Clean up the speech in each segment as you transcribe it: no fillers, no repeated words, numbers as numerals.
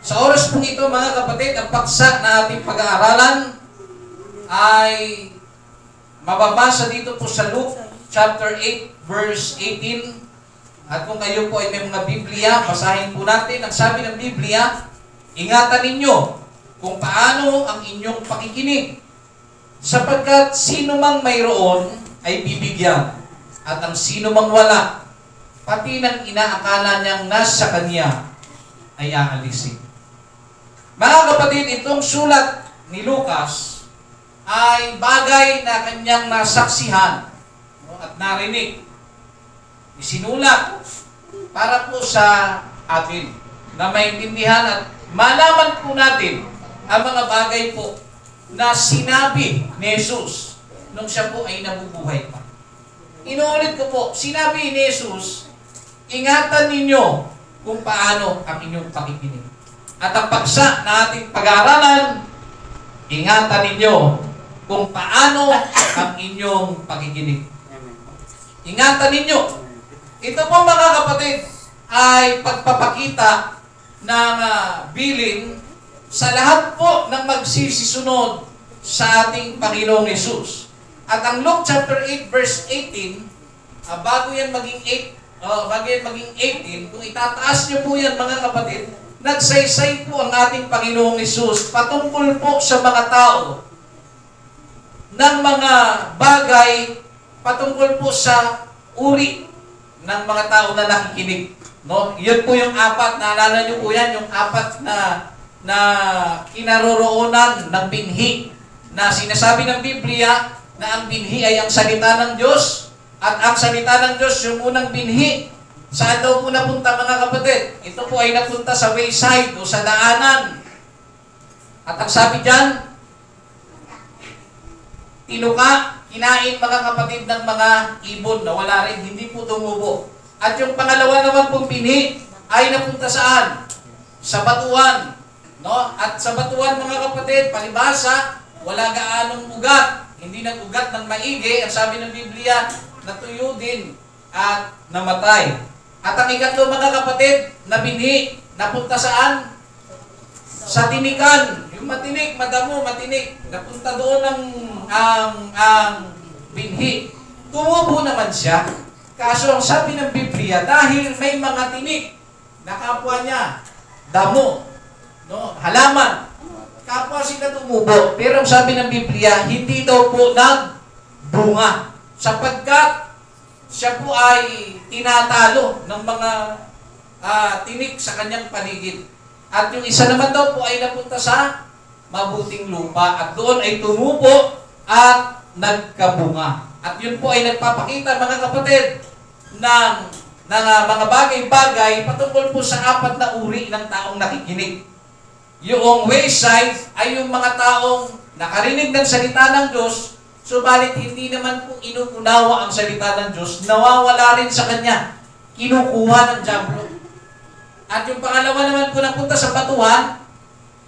Sa oras pong ito, mga kapatid, ang paksa na ating pag-aaralan ay mababasa dito po sa Luke chapter 8, verse 18. At kung kayo po ay may mga Biblia, basahin po natin. Ang sabi ng Biblia, ingatan ninyo kung paano ang inyong pakikinig, sapagkat sino mang mayroon ay bibigyan, at ang sino mang wala, pati ng inaakala niyang nasa kanya, ay aalisin. Mga kapatid, itong sulat ni Lucas ay bagay na kanyang nasaksihan at narinig. Isinulat para po sa atin na maintindihan at malaman po natin ang mga bagay po na sinabi ni Jesus nung siya po ay nabubuhay pa. Inuulit ko po, sinabi ni Jesus, ingatan ninyo kung paano ang inyong pakikinig. At ang paksa na ating pag-aaralan, ingatan ninyo kung paano ang inyong pakikinig. Ingatan ninyo. Ito po mga kapatid ay pagpapakita ng bilin sa lahat po ng magsisisunod sa ating Panginoong Yesus. At ang Luke chapter 8 verse 18, bago yan maging 18, kung itataas niyo po yan mga kapatid, nagsaysay po ang ating Panginoong Yesus patungkol po sa mga tao ng mga bagay patungkol po sa uri ng mga tao na nakikinig. No? Yun po yung apat, naalala niyo po yan, yung apat na kinaroroonan ng binhi na sinasabi ng Biblia na ang binhi ay ang salita ng Diyos at ang salita ng Diyos yung unang binhi. Saan daw po napunta mga kapatid? Ito po ay napunta sa wayside o sa daanan. At ang sabi dyan, tinuka, kinain mga kapatid ng mga ibon na wala rin, hindi po tumubo. At yung pangalawa naman pong binhi ay napunta saan? Sa batuan. No? At sa batuan mga kapatid, palibasa, wala gaanong ugat. Hindi nag-ugat ng maigi. Ang sabi ng Biblia, natuyo din at namatay. At ang ikatlo mga kapatid, na binhi, napunta saan? Sa tinikan. Yung matinik, madamo, matinik. Napunta doon ang binhi. Tumubo naman siya. Kaso ang sabi ng Biblia, dahil may mga tinik na kapwa niya, damo, no, halaman, kapwa sila tumubo. Pero ang sabi ng Biblia, hindi daw po nagbunga. Sapagkat siya po ay tinatalo ng mga tinik sa kanyang paligid. At yung isa naman daw po ay napunta sa mabuting lupa at doon ay tumubo at nagkabunga. At yun po ay nagpapakita mga kapatid ng mga bagay-bagay patungkol po sa apat na uri ng taong nakikinig. Yung wayside ay yung mga taong nakarinig ng salita ng Diyos, subalit hindi naman po inuunawa ang salita ng Diyos, nawawala rin sa kanya, kinukuha ng diablo. At yung pangalawa naman po napunta sa batuhan,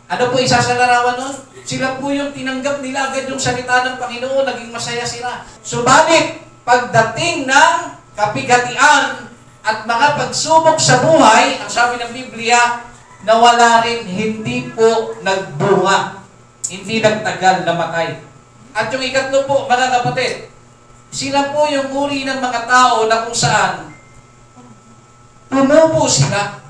ano po isa sa larawan nun? Sila po yung tinanggap nila agad yung salita ng Panginoon, naging masaya sila. Subalit, pagdating ng kapigatian at mga pagsubok sa buhay, ang sabi ng Biblia, nawala rin, hindi po nagbunga, hindi nagtagal, namatay. At yung ikatlo po, mga kapatid, sila po yung uri ng mga tao na kung saan tumubo sila.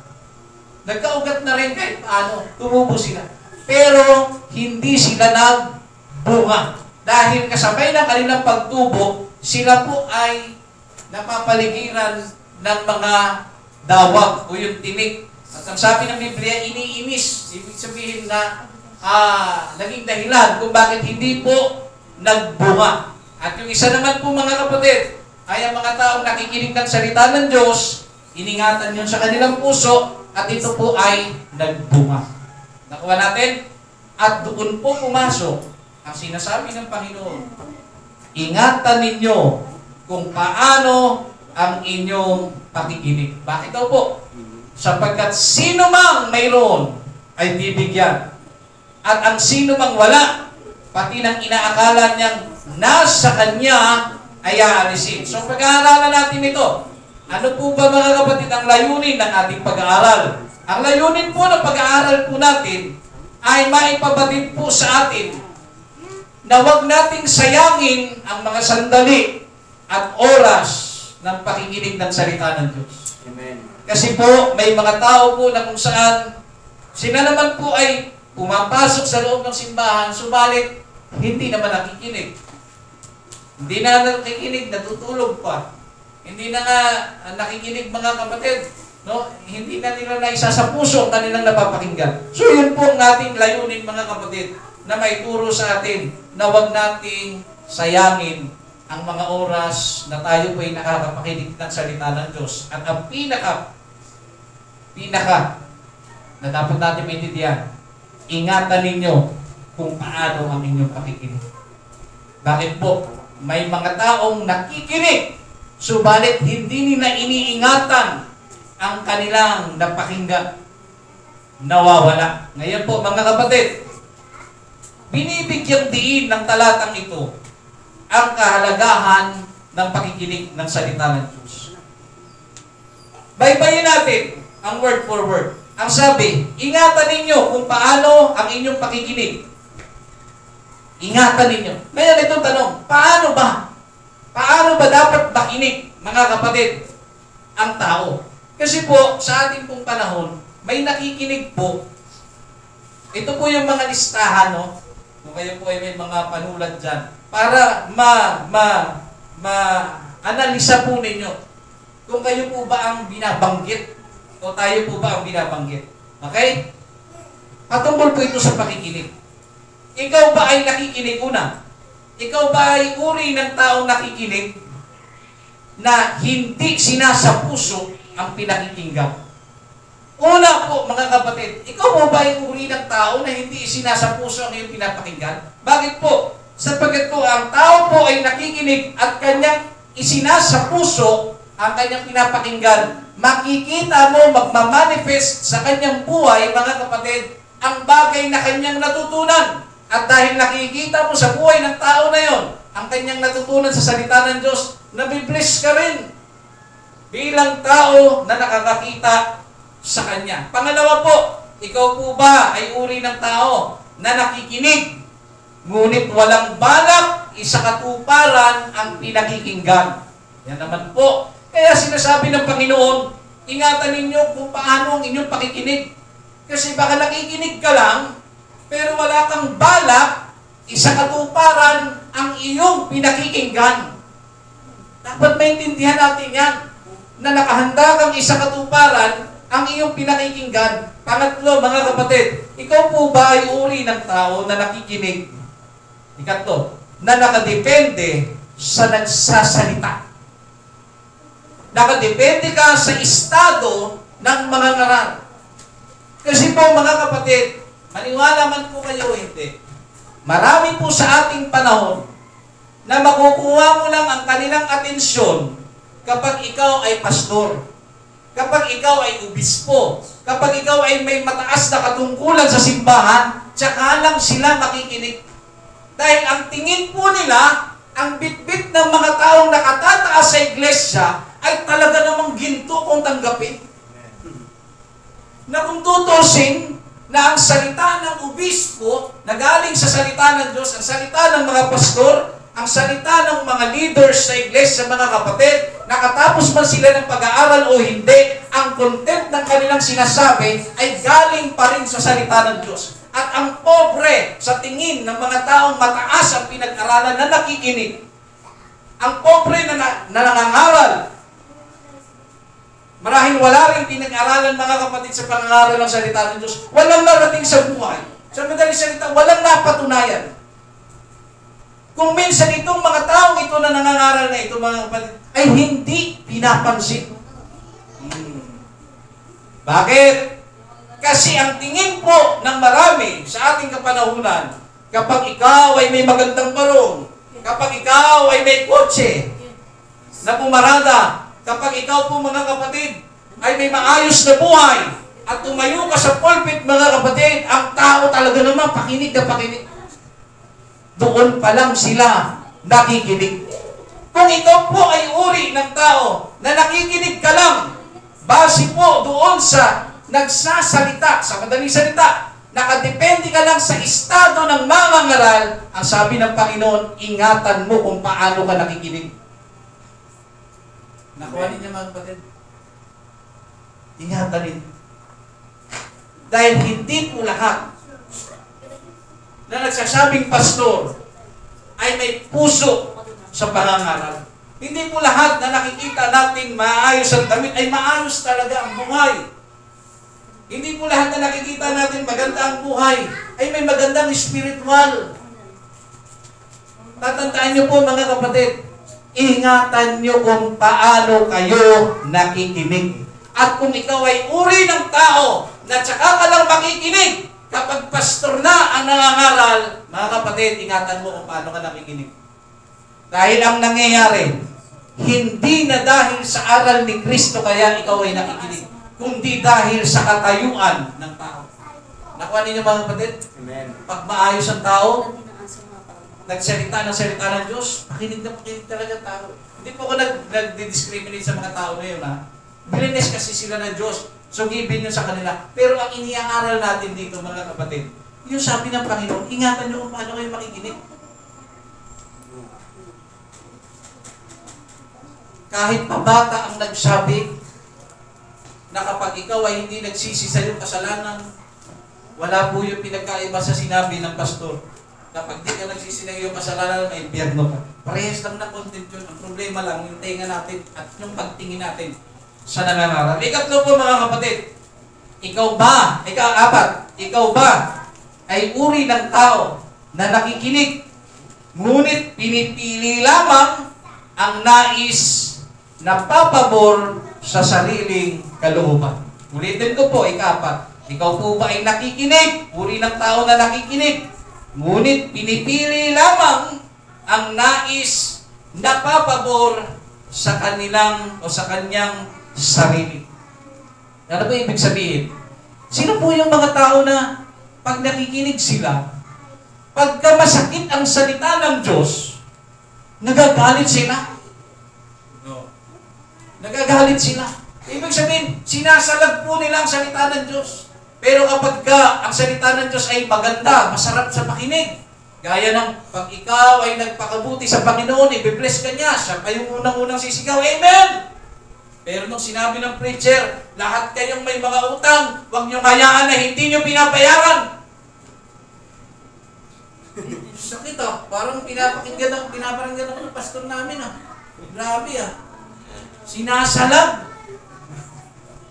Nagkaugat na rin kahit paano, tumubo sila. Pero hindi sila nagbunga. Dahil kasabay ng kanilang pagtubo, sila po ay napapaligiran ng mga dawag o yung tinik. At ang sabi ng Biblia, iniinis. Ibig sabihin na naging dahilan kung bakit hindi po nagbunga. At yung isa naman po mga kapatid, ay ang mga taong nakikinig ng salita ng Diyos, iningatan yun sa kanilang puso, at ito po ay nagbunga. Nakuha natin? At doon po pumasok ang sinasabi ng Panginoon, ingatan ninyo kung paano ang inyong pakikinig. Bakit daw po? Sapagkat sino mang mayroon ay bibigyan. At ang sino mang wala, pati ng inaakala niyang nasa kanya ay aalisin. So pag-aaralan natin ito, ano po ba mga kapatid ang layunin ng ating pag-aaral? Ang layunin po ng pag-aaral po natin ay maipabatid po sa atin na huwag nating sayangin ang mga sandali at oras ng pakikinig ng salita ng Diyos. Amen. Kasi po, may mga tao po na kung saan sila naman po ay pumapasok sa loob ng simbahan, subalit hindi naman nakikinig. Hindi na nakikinig, natutulog pa. Hindi na nga nakikinig mga kapatid. No? Hindi na nila naisa sa puso ang kanilang napapakinggan. So yun po ang ating layunin mga kapatid na may turo sa atin na huwag nating sayangin ang mga oras na tayo po ay nakakapakinig ng salita ng Diyos. At ang pinaka na dapat natin maintindihan, ingatan ninyo kung paano ang inyong pakikinig. Bakit po? May mga taong nakikinig, subalit hindi nila iniingatan ang kanilang napakinggan. Nawawala. Ngayon po mga kapatid, binibigyang diin ng talatang ito ang kahalagahan ng pakikinig ng salita ng Diyos. Baybayin natin ang word for word. Ang sabi, ingatan ninyo kung paano ang inyong pakikinig. Ingatan ninyo. Ngayon itong tanong, paano ba? Paano ba dapat makinig, mga kapatid, ang tao? Kasi po, sa ating pong panahon, may nakikinig po. Ito po yung mga listahan, no? Kung kayo po ay may mga panulat dyan, para ma-analisa po ninyo kung kayo po ba ang binabanggit o tayo po ba ang binabanggit. Okay? Patungkol po ito sa pakikinig. Ikaw ba ay nakikinig una? Ikaw ba ay uri ng taong nakikinig na hindi sinasapuso ang pinakikinggan? Una po, mga kapatid, ikaw mo ba ay uri ng tao na hindi sinasapuso ang iyong pinapakinggan? Bakit po? Sapagkat po, ang tao po ay nakikinig at kanyang isinasapuso ang kanyang pinapakinggan. Makikita mo, magmamanifest sa kanyang buhay, mga kapatid, ang bagay na kanyang natutunan. At dahil nakikita mo sa buhay ng tao na yon, ang kanyang natutunan sa salita ng Diyos, nabibless ka rin bilang tao na nakakakita sa Kanya. Pangalawa po, ikaw po ba ay uri ng tao na nakikinig, ngunit walang balak, isakatuparan ang pinakikinggan? Yan naman po. Kaya sinasabi ng Panginoon, ingatan ninyo kung paano ang inyong pakikinig. Kasi baka nakikinig ka lang, pero wala kang balak, isakatuparan ang iyong pinakikinggan. Dapat maintindihan natin yan, na nakahanda kang isakatuparan ang iyong pinakikinggan. Pangatlo, mga kapatid, ikaw po ba ay uri ng tao na nakikinig? Ikatlo, na nakadepende sa nagsasalita. Nakadepende ka sa estado ng mga ngaral. Kasi po, mga kapatid, maniwala man po kayo hindi, marami po sa ating panahon na makukuha mo lang ang kanilang atensyon kapag ikaw ay pastor, kapag ikaw ay obispo, kapag ikaw ay may mataas na katungkulan sa simbahan, tsaka lang sila makikinig. Dahil ang tingin po nila, ang bitbit ng mga taong nakatataas sa iglesia ay talaga namang ginto kung tanggapin. Na kung tutusin na ang salita ng obispo na galing sa salita ng Diyos, ang salita ng mga pastor, ang salita ng mga leaders sa iglesia, mga kapatid, nakatapos man sila ng pag-aaral o hindi, ang content ng kanilang sinasabi ay galing pa rin sa salita ng Diyos. At ang pobre sa tingin ng mga taong mataas ang pinag-aralan na nakikinig, ang pobre na nangangaral, marahil wala rin pinag-aralan, mga kapatid, sa pangangaral ng salita ng Diyos, walang narating sa buhay. Sa madaling salita, walang napatunayan. Kung minsan itong mga taong ito na nangangaral na ito, mga kapatid, ay hindi pinapansin. Bakit? Kasi ang tingin po ng marami sa ating kapanahunan, kapag ikaw ay may magandang barong, kapag ikaw ay may kotse na pumarada, kapag ikaw po, mga kapatid, ay may maayos na buhay at tumayo ka sa pulpit, mga kapatid, ang tao talaga naman pakinig na pakinig. Doon pa lang sila nakikinig. Kung ikaw po ay uri ng tao na nakikinig ka lang, base po doon sa nagsasalita, sa madaling salita, nakadepende ka lang sa estado ng mangangaral, ang sabi ng Panginoon, ingatan mo kung paano ka nakikinig. Nakuha niyo mga kapatid? Ingatan din. Dahil hindi po lahat na nagsasabing pastor ay may puso sa pangangaral. Hindi po lahat na nakikita natin maayos ang damit ay maayos talaga ang buhay. Hindi po lahat na nakikita natin maganda ang buhay ay may magandang spiritual. Tatandaan niyo po mga kapatid, ingatan niyo kung paano kayo nakikinig. At kung ikaw ay uri ng tao na tsaka ka lang makikinig, kapag pastor na ang nangangaral, mga kapatid, ingatan mo kung paano ka nakikinig. Dahil ang nangyayari, hindi na dahil sa aral ni Kristo kaya ikaw ay nakikinig, kundi dahil sa katayuan ng tao. Nakuha ninyo mga kapatid? Amen. Pag maayos ang tao, nagsalita ng salita ng Diyos, makinig na makinig talaga ang tao. Hindi po ako nag-discriminate sa mga tao ngayon, ha? Blines kasi sila ng Diyos. So, given yun sa kanila. Pero ang iniaaral natin dito, mga kapatid, yung sabi ng Panginoon, ingatan nyo kung paano kayo makikinig. Kahit pabata ang nagsabi na kapag ikaw ay hindi nagsisi sa iyong kasalanan, wala po yung pinagkaiba sa sinabi ng pastor. Kapag di ka nagsisi ng iyong kasalanan, may impyerno ka. Parehas lang na content yun. Ang problema lang, yung tenga natin at yung pagtingin natin sa nangangaral. Ikatlo po mga kapatid, ikaw ba ay uri ng tao na nakikinig, ngunit pinipili lamang ang nais na papabor sa sariling kalooban. Ulitin ko po, ikapat, ikaw po ba ay nakikinig, uri ng tao na nakikinig, ngunit pinipili lamang ang nais na papabor sa kanilang o sa kanyang sarili. Ano ba ibig sabihin? Sino po yung mga tao na pag nakikinig sila, pagka masakit ang salita ng Diyos, nagagalit sila? No. Nagagalit sila. Ibig sabihin, sinasalag po nila ang salita ng Diyos. Pero kapag ang salita ng Diyos ay maganda, masarap sa makinig, gaya ng pag ikaw ay nagpakabuti sa Panginoon, i-bless ka niya, siya pa yung unang-unang sisigaw, Amen! Pero nung sinabi ng preacher, lahat kayong may mga utang, huwag niyong hayaan na hindi niyo pinapayaran. Sakit parang pinaparinggan ako ng pastor namin Grabe Sinasalag.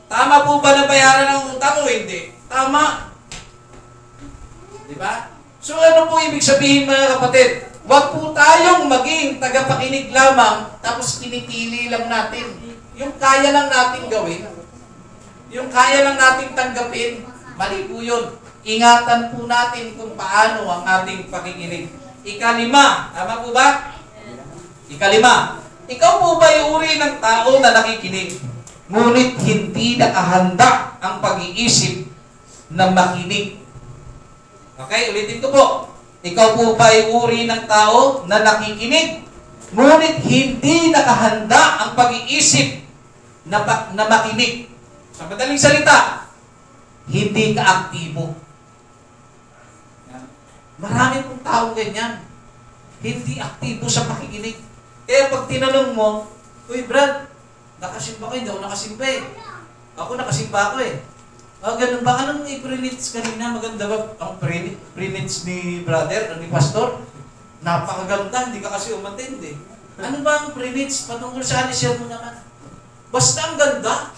Tama po ba na bayaran ang utang o hindi? Tama. Diba? So ano po ibig sabihin mga kapatid? Huwag po tayong maging tagapakinig lamang tapos pinipili lang natin. Yung kaya lang natin gawin, yung kaya lang natin tanggapin, mali po yun. Ingatan po natin kung paano ang ating pakikinig. Ikalima, tama po ba? Ikalima, ikaw po ba yung uri ng tao na nakikinig, ngunit hindi nakahanda ang pag-iisip na makinig? Okay, ulitin ko po. Ikaw po ba yung uri ng tao na nakikinig, ngunit hindi nakahanda ang pag-iisip na makinig? Sa madaling salita, hindi ka aktibo. Marami pong tao ganyan. Hindi aktibo sa pakikinig. Kaya pag tinanong mo, uy Brad, nakasimba ko? Hindi ako nakasimba Ako nakasimba ako ganun ba? Anong i-pre-nits kanina? Maganda ba ang pre-nits ni brother, ni pastor? Napakaganda, hindi ka kasi umattend Ano ba ang pre-nits? Patungkol sa share mo naman. Basta ang ganda.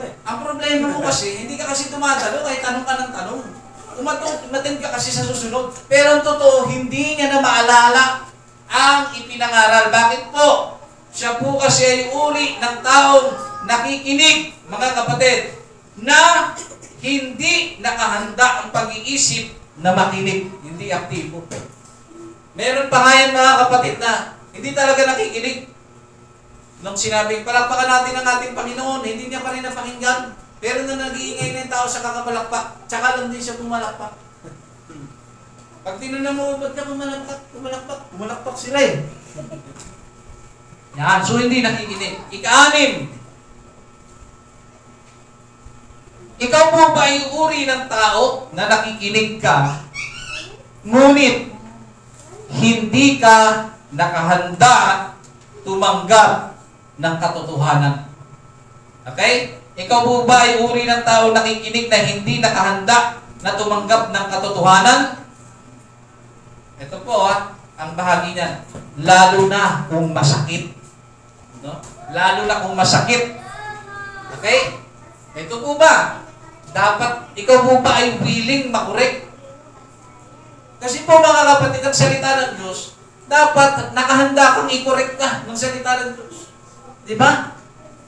Ang problema mo kasi, hindi ka kasi tumadalo kahit tanong ka ng tanong. Umattend ka kasi sa susunod. Pero ang totoo, hindi niya na maalala ang ipinangaral. Bakit po? Siya po kasi ay uri ng taong nakikinig, mga kapatid, na hindi nakahanda ang pag-iisip na makinig, hindi aktibo. Meron pa nga yan mga kapatid na hindi talaga nakikinig. Nung sinabing, palakpakan natin ang ating Panginoon, hindi niya pa rin napakinggan. Pero nung nag-iingay na yung tao sa kakabalakpak, tsaka lang din siya pumalakpak. Pag tinanong mo, ba't ka pumalakpak sila Yan, so hindi nakikinig. Ika-anim, Ikaw po ba ay uri ng tao na nakikinig ka, ngunit hindi ka nakahanda tumanggap ng katotohanan? Okay? Ikaw po ba ay uri ng tao nakikinig na hindi nakahanda na tumanggap ng katotohanan? Ito po ang bahagi niyan. Lalo na kung masakit. No? Lalo na kung masakit. Okay? Ito po ba? Dapat, ikaw po ba ay willing makorek? Kasi po mga kapatid, ang salita ng Diyos, dapat nakahanda kang i-correct ka ng salita ng Diyos. Di ba?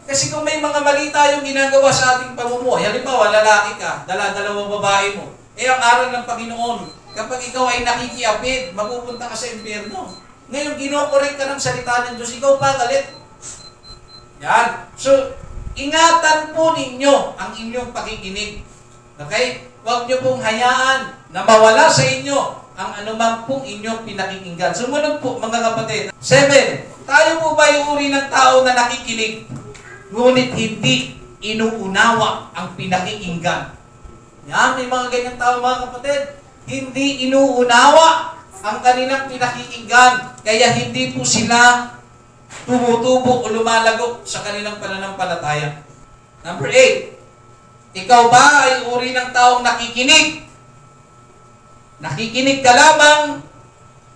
Kasi kung may mga mali tayong ginagawa sa ating pamumuhay, halimbawa, lalaki ka, dala-dalawang babae mo, ang aral ng Panginoon, kapag ikaw ay nakikiapid, mapupunta ka sa impyerno. Ngayon, ginokorek ka ng salita ng Diyos, ikaw pa galit. Yan. So, ingatan po ninyo ang inyong pakikinig. Okay? Huwag nyo pong hayaan na mawala sa inyo ang anumang pong inyong pinakikinggan. Sumunod po, mga kapatid. 7. Tayo po ba yung uri ng tao na nakikinig, ngunit hindi inuunawa ang pinakikinggan? Yan, may mga ganyang tao, mga kapatid. Hindi inuunawa ang kanilang pinakikinggan. Kaya hindi po sila tumutubo o lumalago sa kanilang pananampalataya. Number 8. Ikaw ba ay uri ng taong nakikinig? Nakikinig ka lamang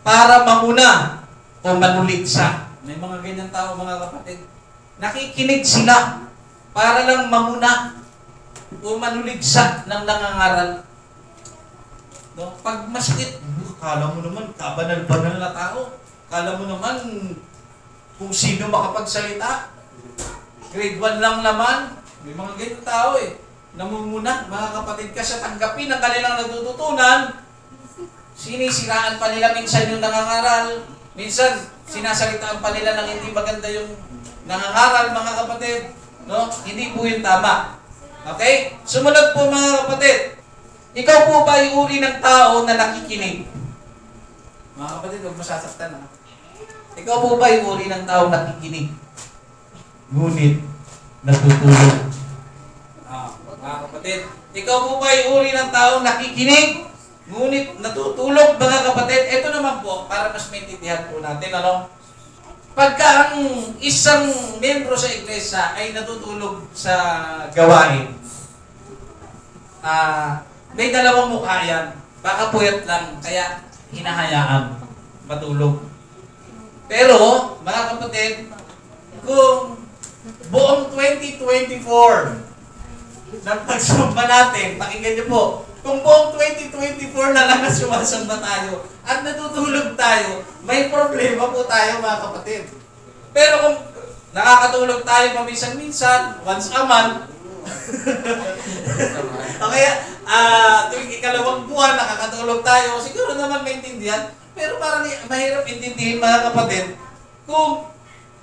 para manguna o manuligsa. May mga ganyan tao, mga kapatid. Nakikinig sila para lang manguna o manuligsa ng nangangaral. No? Pag masakit, kala mo naman, kabanal-banal na tao. Kala mo naman, kung sino makapagsalita. Grade 1 lang naman. May mga ganyan tao namumuna, mga kapatid, kasi tanggapin ang kanilang natututunan. Sinisiraan pa nila minsan yung nangangaral. Minsan, sinasalitaan pa nila ng hindi maganda yung nangangaral, mga kapatid. No? Hindi po yung tama. Okay? Sumunod po, mga kapatid. Ikaw po ba ay uri ng tao na nakikinig? Mga kapatid, huwag masasaktan. Ikaw po ba ay uri ng tao nakikinig, ngunit natutulog? Mga kapatid, ikaw po ba ay uri ng tao nakikinig, ngunit natutulog, mga kapatid? Ito naman po, para mas maintindihan po natin, pagka ang isang membro sa iglesia ay natutulog sa gawain, may dalawang mukha yan. Baka puyat lang, kaya hinahayaan matulog. Pero, mga kapatid, kung buong 2024 ng pagsamba natin, pakinggan niyo po, kung buong 2024 na lang sumasamba tayo at natutulog tayo, may problema po tayo, mga kapatid. Pero kung nakakatulog tayo paminsan-minsan, once a month, o kaya, tuwing ikalawang buwan, nakakatulog tayo, siguro naman maintindihan. Pero parang mahirap intindihin, mga kapatid, kung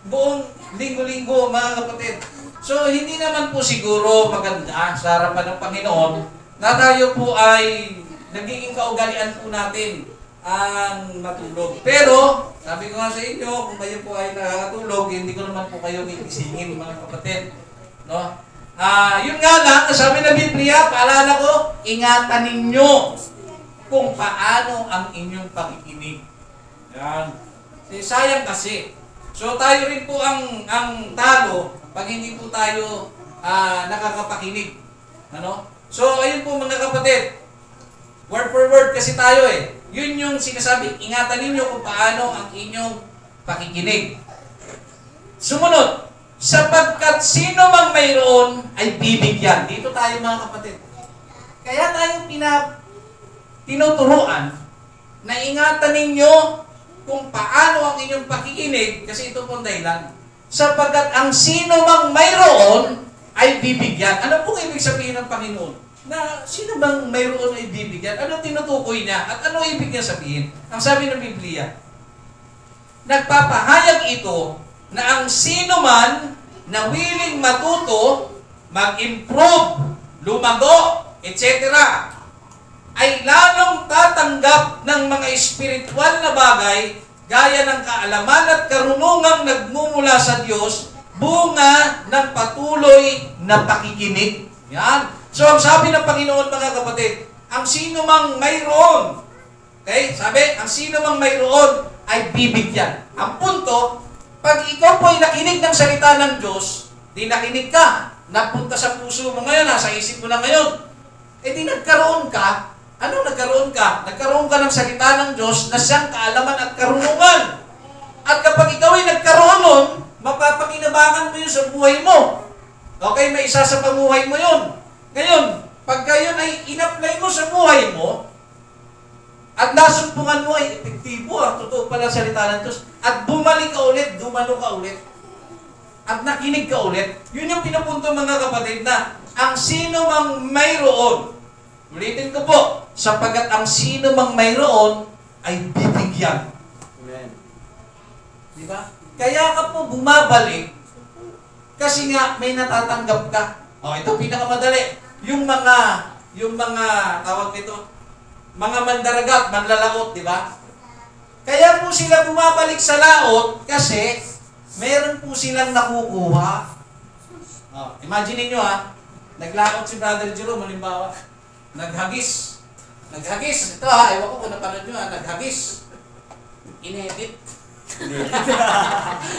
buong linggo-linggo, mga kapatid. So, hindi naman po siguro maganda sa harapan ng Panginoon na tayo po ay nagiging kaugalian po natin ang matulog. Pero, sabi ko nga sa inyo, kung kayo po ay nakakatulog, hindi ko naman po kayo gigisingin, mga kapatid. No? Yun nga lang, sabi ng Biblia, paalala ko, ingatan ninyo kung paano ang inyong pakikinig. Yan. Sayang kasi. So tayo rin po ang talo pag hindi po tayo nakakapakinig. Ano? So ayun po, mga kapatid. Word for word kasi tayo Yun yung sinasabi, ingatan ninyo kung paano ang inyong pakikinig. Sumunod, sapagkat sino mang mayroon ay bibigyan. Dito tayo, mga kapatid. Kaya tayo tinuturuan na ingatan ninyo kung paano ang inyong pakikinig, kasi ito pong dahilan. Sapagkat ang sino mang mayroon ay bibigyan. Ano pong ibig sabihin ng Panginoon? Na sino bang mayroon ay bibigyan? Ano tinutukoy niya? At ano ibig niya sabihin? Ang sabi ng Biblia, nagpapahayag ito na ang sino man na willing matuto, mag-improve, lumago, etc., ay lalong tatanggap ng mga espiritual na bagay gaya ng kaalaman at karunungang nagmumula sa Diyos, bunga ng patuloy na pakikinig. Yan. So, ang sabi ng Panginoon, mga kapatid, ang sino mang mayroon, okay, sabi, ang sino mang mayroon ay bibigyan. Ang punto, pag ikaw po ay nakinig ng salita ng Diyos, di nakinig ka, napunta sa puso mo ngayon, nasa isip mo na ngayon, eh di nagkaroon ka. Ano nagkaroon ka? Nagkaroon ka ng salita ng Diyos na siyang kaalaman at karunungan. At kapag ikaw ay nagkaroon nun, mapapakinabangan mo yun sa buhay mo. Okay, may isa sa pamuhay mo yun. Ngayon, pagka yun ay in-apply mo sa buhay mo, at nasumpungan mo ay epektibo, totoo pala salita ng Diyos, at bumalik ka ulit, dumalo ka ulit, at nakinig ka ulit, yun yung pinapunto mga kapatid na ang sino mang mayroon, ulitin ko po, sapagkat ang sino mang mayroon ay bibigyan. Amen. Di ba? Kaya ka po bumabalik kasi nga may natatanggap ka. O, ito pinakamadali. Yung mga tawag nito, mga mandaragat, manlalaot, di ba? Kaya po sila bumabalik sa laot kasi meron po silang nakukuha. Oh, imagine niyo naglaot si Brother Jerome, halimbawa, naghagis. Naghagis. Ito ewan ko kung napanood nyo naghagis. Inedit.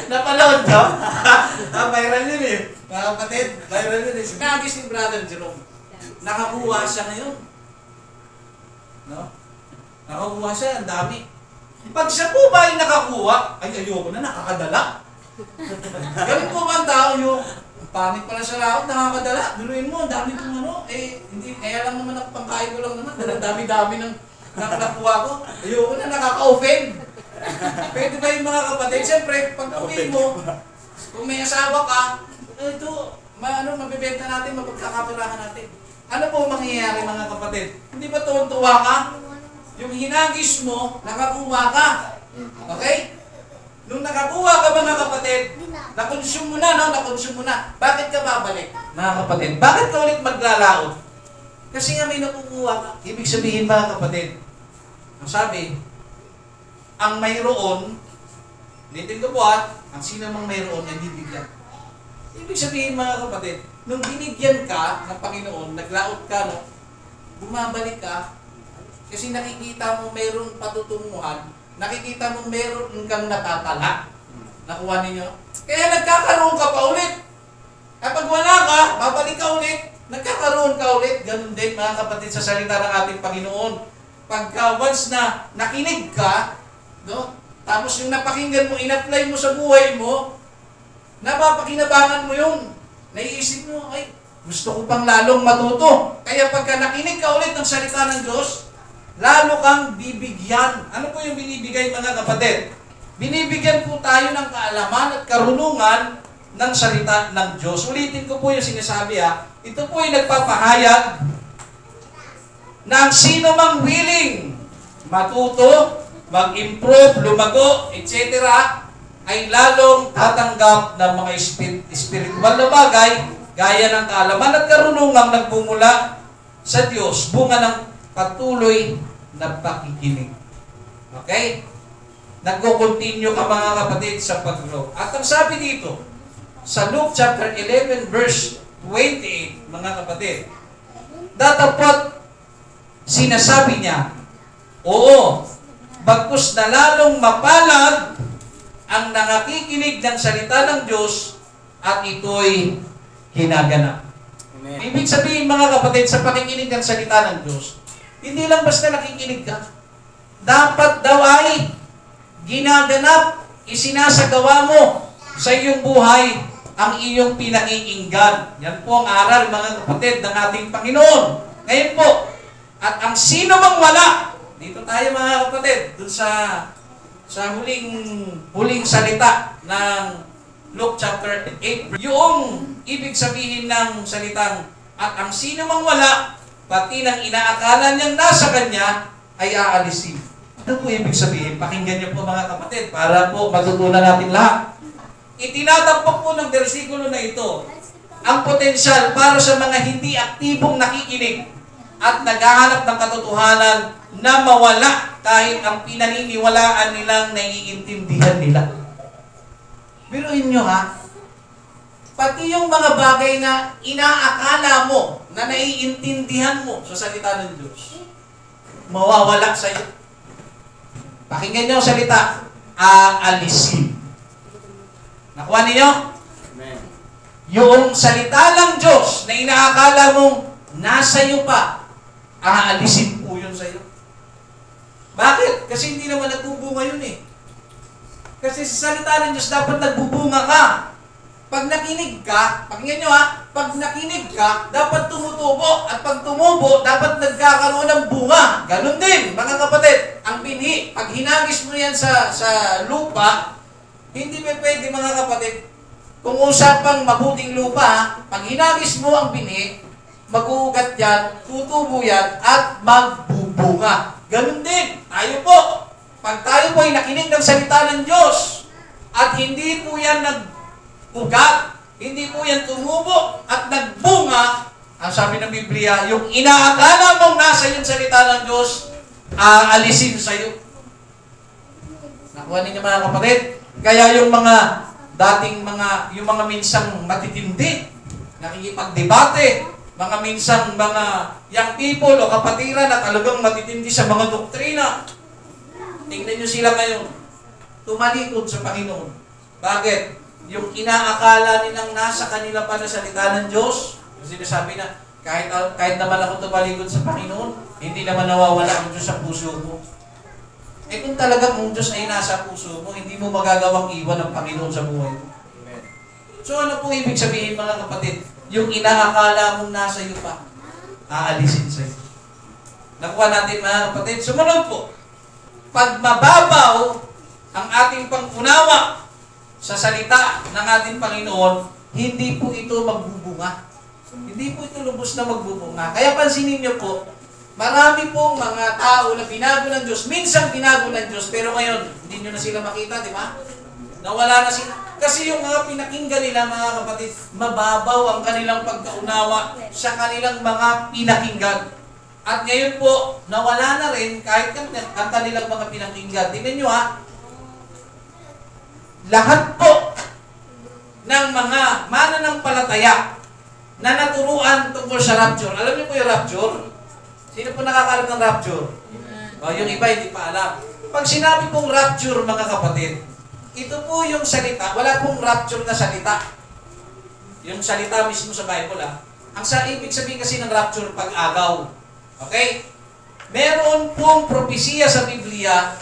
Napanood nyo? Viral yun eh. Mga kapatid, viral yun eh. Naghagis ni Brother Jerome. Nakakuha siya ngayon. No? Nakakuha siya, ang dami. Pag siya po ba ay nakakuha, ay ayoko na, nakakadala. Ganun po ba ang tao yung pangit pala sa laot, nakakadala. Biruin mo, ang dami kong hindi, kaya lang naman ang pangkain ko lang naman. Ang dami-dami ng nakuha ko. Ayoko na, nakaka-offend. Pwede ba yung mga kapatid? Siyempre, pag uwi mo, kung may asawa ka, ito, mabibenta natin, mapagkakapirahan natin. Ano po mangyayari mga kapatid? Hindi ba tuwan-tuwa ka? Yung hinagis mo, nakakuha ka. Okay? Nung nakakuha ka mga kapatid, nakonsume mo na, no? Nakonsume mo na. Bakit ka babalik? Mga kapatid, bakit ka ulit maglalaot? Kasi nga may nakukuha ka. Ibig sabihin mga kapatid, ang sabi, ang mayroon, ulitin ko po ang sino mang mayroon ay bibigyan. Ibig sabihin mga kapatid, nung binigyan ka ng Panginoon, naglaot ka, no? Bumabalik ka, kasi nakikita mo mayroong patutunguhan, nakikita mo mayroon kang natatala. Nakuha ninyo? Kaya nagkakaroon ka pa ulit. Kapag wala ka, babalik ka ulit, nagkakaroon ka ulit. Ganun din mga kapatid sa salita ng ating Panginoon. Pagka once na nakinig ka, no? Tapos yung napakinggan mo, in-apply mo sa buhay mo, napapakinabangan mo yun. Naiisip mo, ay, gusto ko pang lalong matuto. Kaya pagka nakinig ka ulit ng salita ng Diyos, lalo kang bibigyan. Ano po yung binibigay mga kapatid? Binibigyan po tayo ng kaalaman at karunungan ng salita ng Diyos. Ulitin ko po yung sinasabi Ito po ay nagpapahayag na ang sino mang willing matuto, mag-improve, lumago, etc. ay lalong tatanggap ng mga spiritual na bagay gaya ng kaalaman at karunungang nagmumula sa Diyos, bunga ng patuloy na pakikinig. Okay? Nagko-continue ka mga kapatid sa pag-grow. At ang sabi dito, sa Luke chapter 11 verse 28, mga kapatid, datapot sinasabi niya, oo, bagkus na lalong mapalad ang nangakikinig ng salita ng Diyos at ito'y ginaganap. Amen. Ibig sabihin mga kapatid, sa pakikinig ng salita ng Diyos, hindi lang basta nakikinig ka. Dapat daw ay ginaganap, isinasagawa mo sa iyong buhay ang iyong pinakikinggan. Yan po ang aral mga kapatid ng ating Panginoon. Ngayon po, at ang sino mang wala, dito tayo mga kapatid, dun sa huling salita ng Luke chapter 8. Yung ibig sabihin ng salitang, at ang sino mang wala, pati ng inaakala niyang nasa kanya, ay aalisin. Ano po ibig sabihin? Pakinggan niyo po mga kapatid, para po matutunan natin lahat. Itinatampok po ng bersikulo na ito ang potensyal para sa mga hindi aktibong nakikinig at naghahanap ng katotohanan na mawala kahit ang pinaniniwalaan nilang naiintindihan nila. Biruin nyo pati yung mga bagay na inaakala mo na naiintindihan mo sa salita ng Diyos, mawawala sa iyo. Pakinggan niyo ang salita, aalisin. Nakuha niyo? Amen. Yung salita ng Diyos na inaakala mong nasa iyo pa, aalisin po yun sa iyo. Bakit? Kasi hindi naman nagbubunga yun eh. Kasi sa salita ng Diyos dapat nagbubunga ka. Pag nakinig ka, pakinggan nyo ha, pag nakinig ka, dapat tumutubo. At pag tumubo, dapat nagkakaroon ng bunga. Ganon din, mga kapatid. Ang binhi, pag hinagis mo yan sa lupa, hindi pa pwede, mga kapatid. Kung usapang mabuting lupa, ha, pag hinagis mo ang binhi, mag-uugat yan, tutubo yan, at magbubunga. Ganon din, tayo po. Pag tayo po ay nakinig ng salita ng Diyos, at hindi po yan nag-ugat, hindi po yan tumubo, at nagbunga, ang sabi ng Biblia, yung inaakala mong nasa yung salita ng Diyos, aalisin sa iyo. Nakuha ninyo mga kapatid? Kaya yung mga dating yung mga minsang matitindi, nakikipagdebate, mga minsang mga young people o kapatiran na talagang matitindi sa mga doktrina, tingnan nyo sila ngayon, tumalikod sa Panginoon. Bakit? Yung inaakala nilang nasa kanila pa na salita ng Diyos, kasi sinasabi na, kahit naman ako tumalikod sa Panginoon, hindi naman nawawala ang Diyos sa puso mo. Eh kung talagang ang Diyos ay nasa puso mo, hindi mo magagawang iwan ang Panginoon sa buhay mo. Amen. So ano pong ibig sabihin mga kapatid? Yung inaakala mong nasa iyo pa, aalisin sa iyo. Nakuha natin mga kapatid. Sumunod po. Pag mababaw ang ating pangunawa sa salita ng ating Panginoon, hindi po ito magbubunga. Hindi po ito lubos na magbubunga. Kaya pansinin niyo po, marami pong mga tao na binago ng Diyos. Minsan binago ng Diyos, pero ngayon, hindi nyo na sila makita, di ba? Nawala na sila. Kasi yung mga pinakinggan nila, mga kapatid, mababaw ang kanilang pagkaunawa sa kanilang mga pinakinggan. At ngayon po, nawala na rin kahit ang kanilang mga pinakinggan. Tingnan nyo ha, lahat po ng mga mananampalataya na naturuan tungkol sa rapture. Alam niyo po yung rapture? Sino po nakakalam ng rapture? O, yung iba hindi pa alam. Pag sinabi pong rapture, mga kapatid, ito po yung salita, wala pong rapture na salita. Yung salita mismo sa Bible, ha? Ang ibig sabihin kasi ng rapture, pag-agaw. Okay? Meron pong propesiya sa Biblia,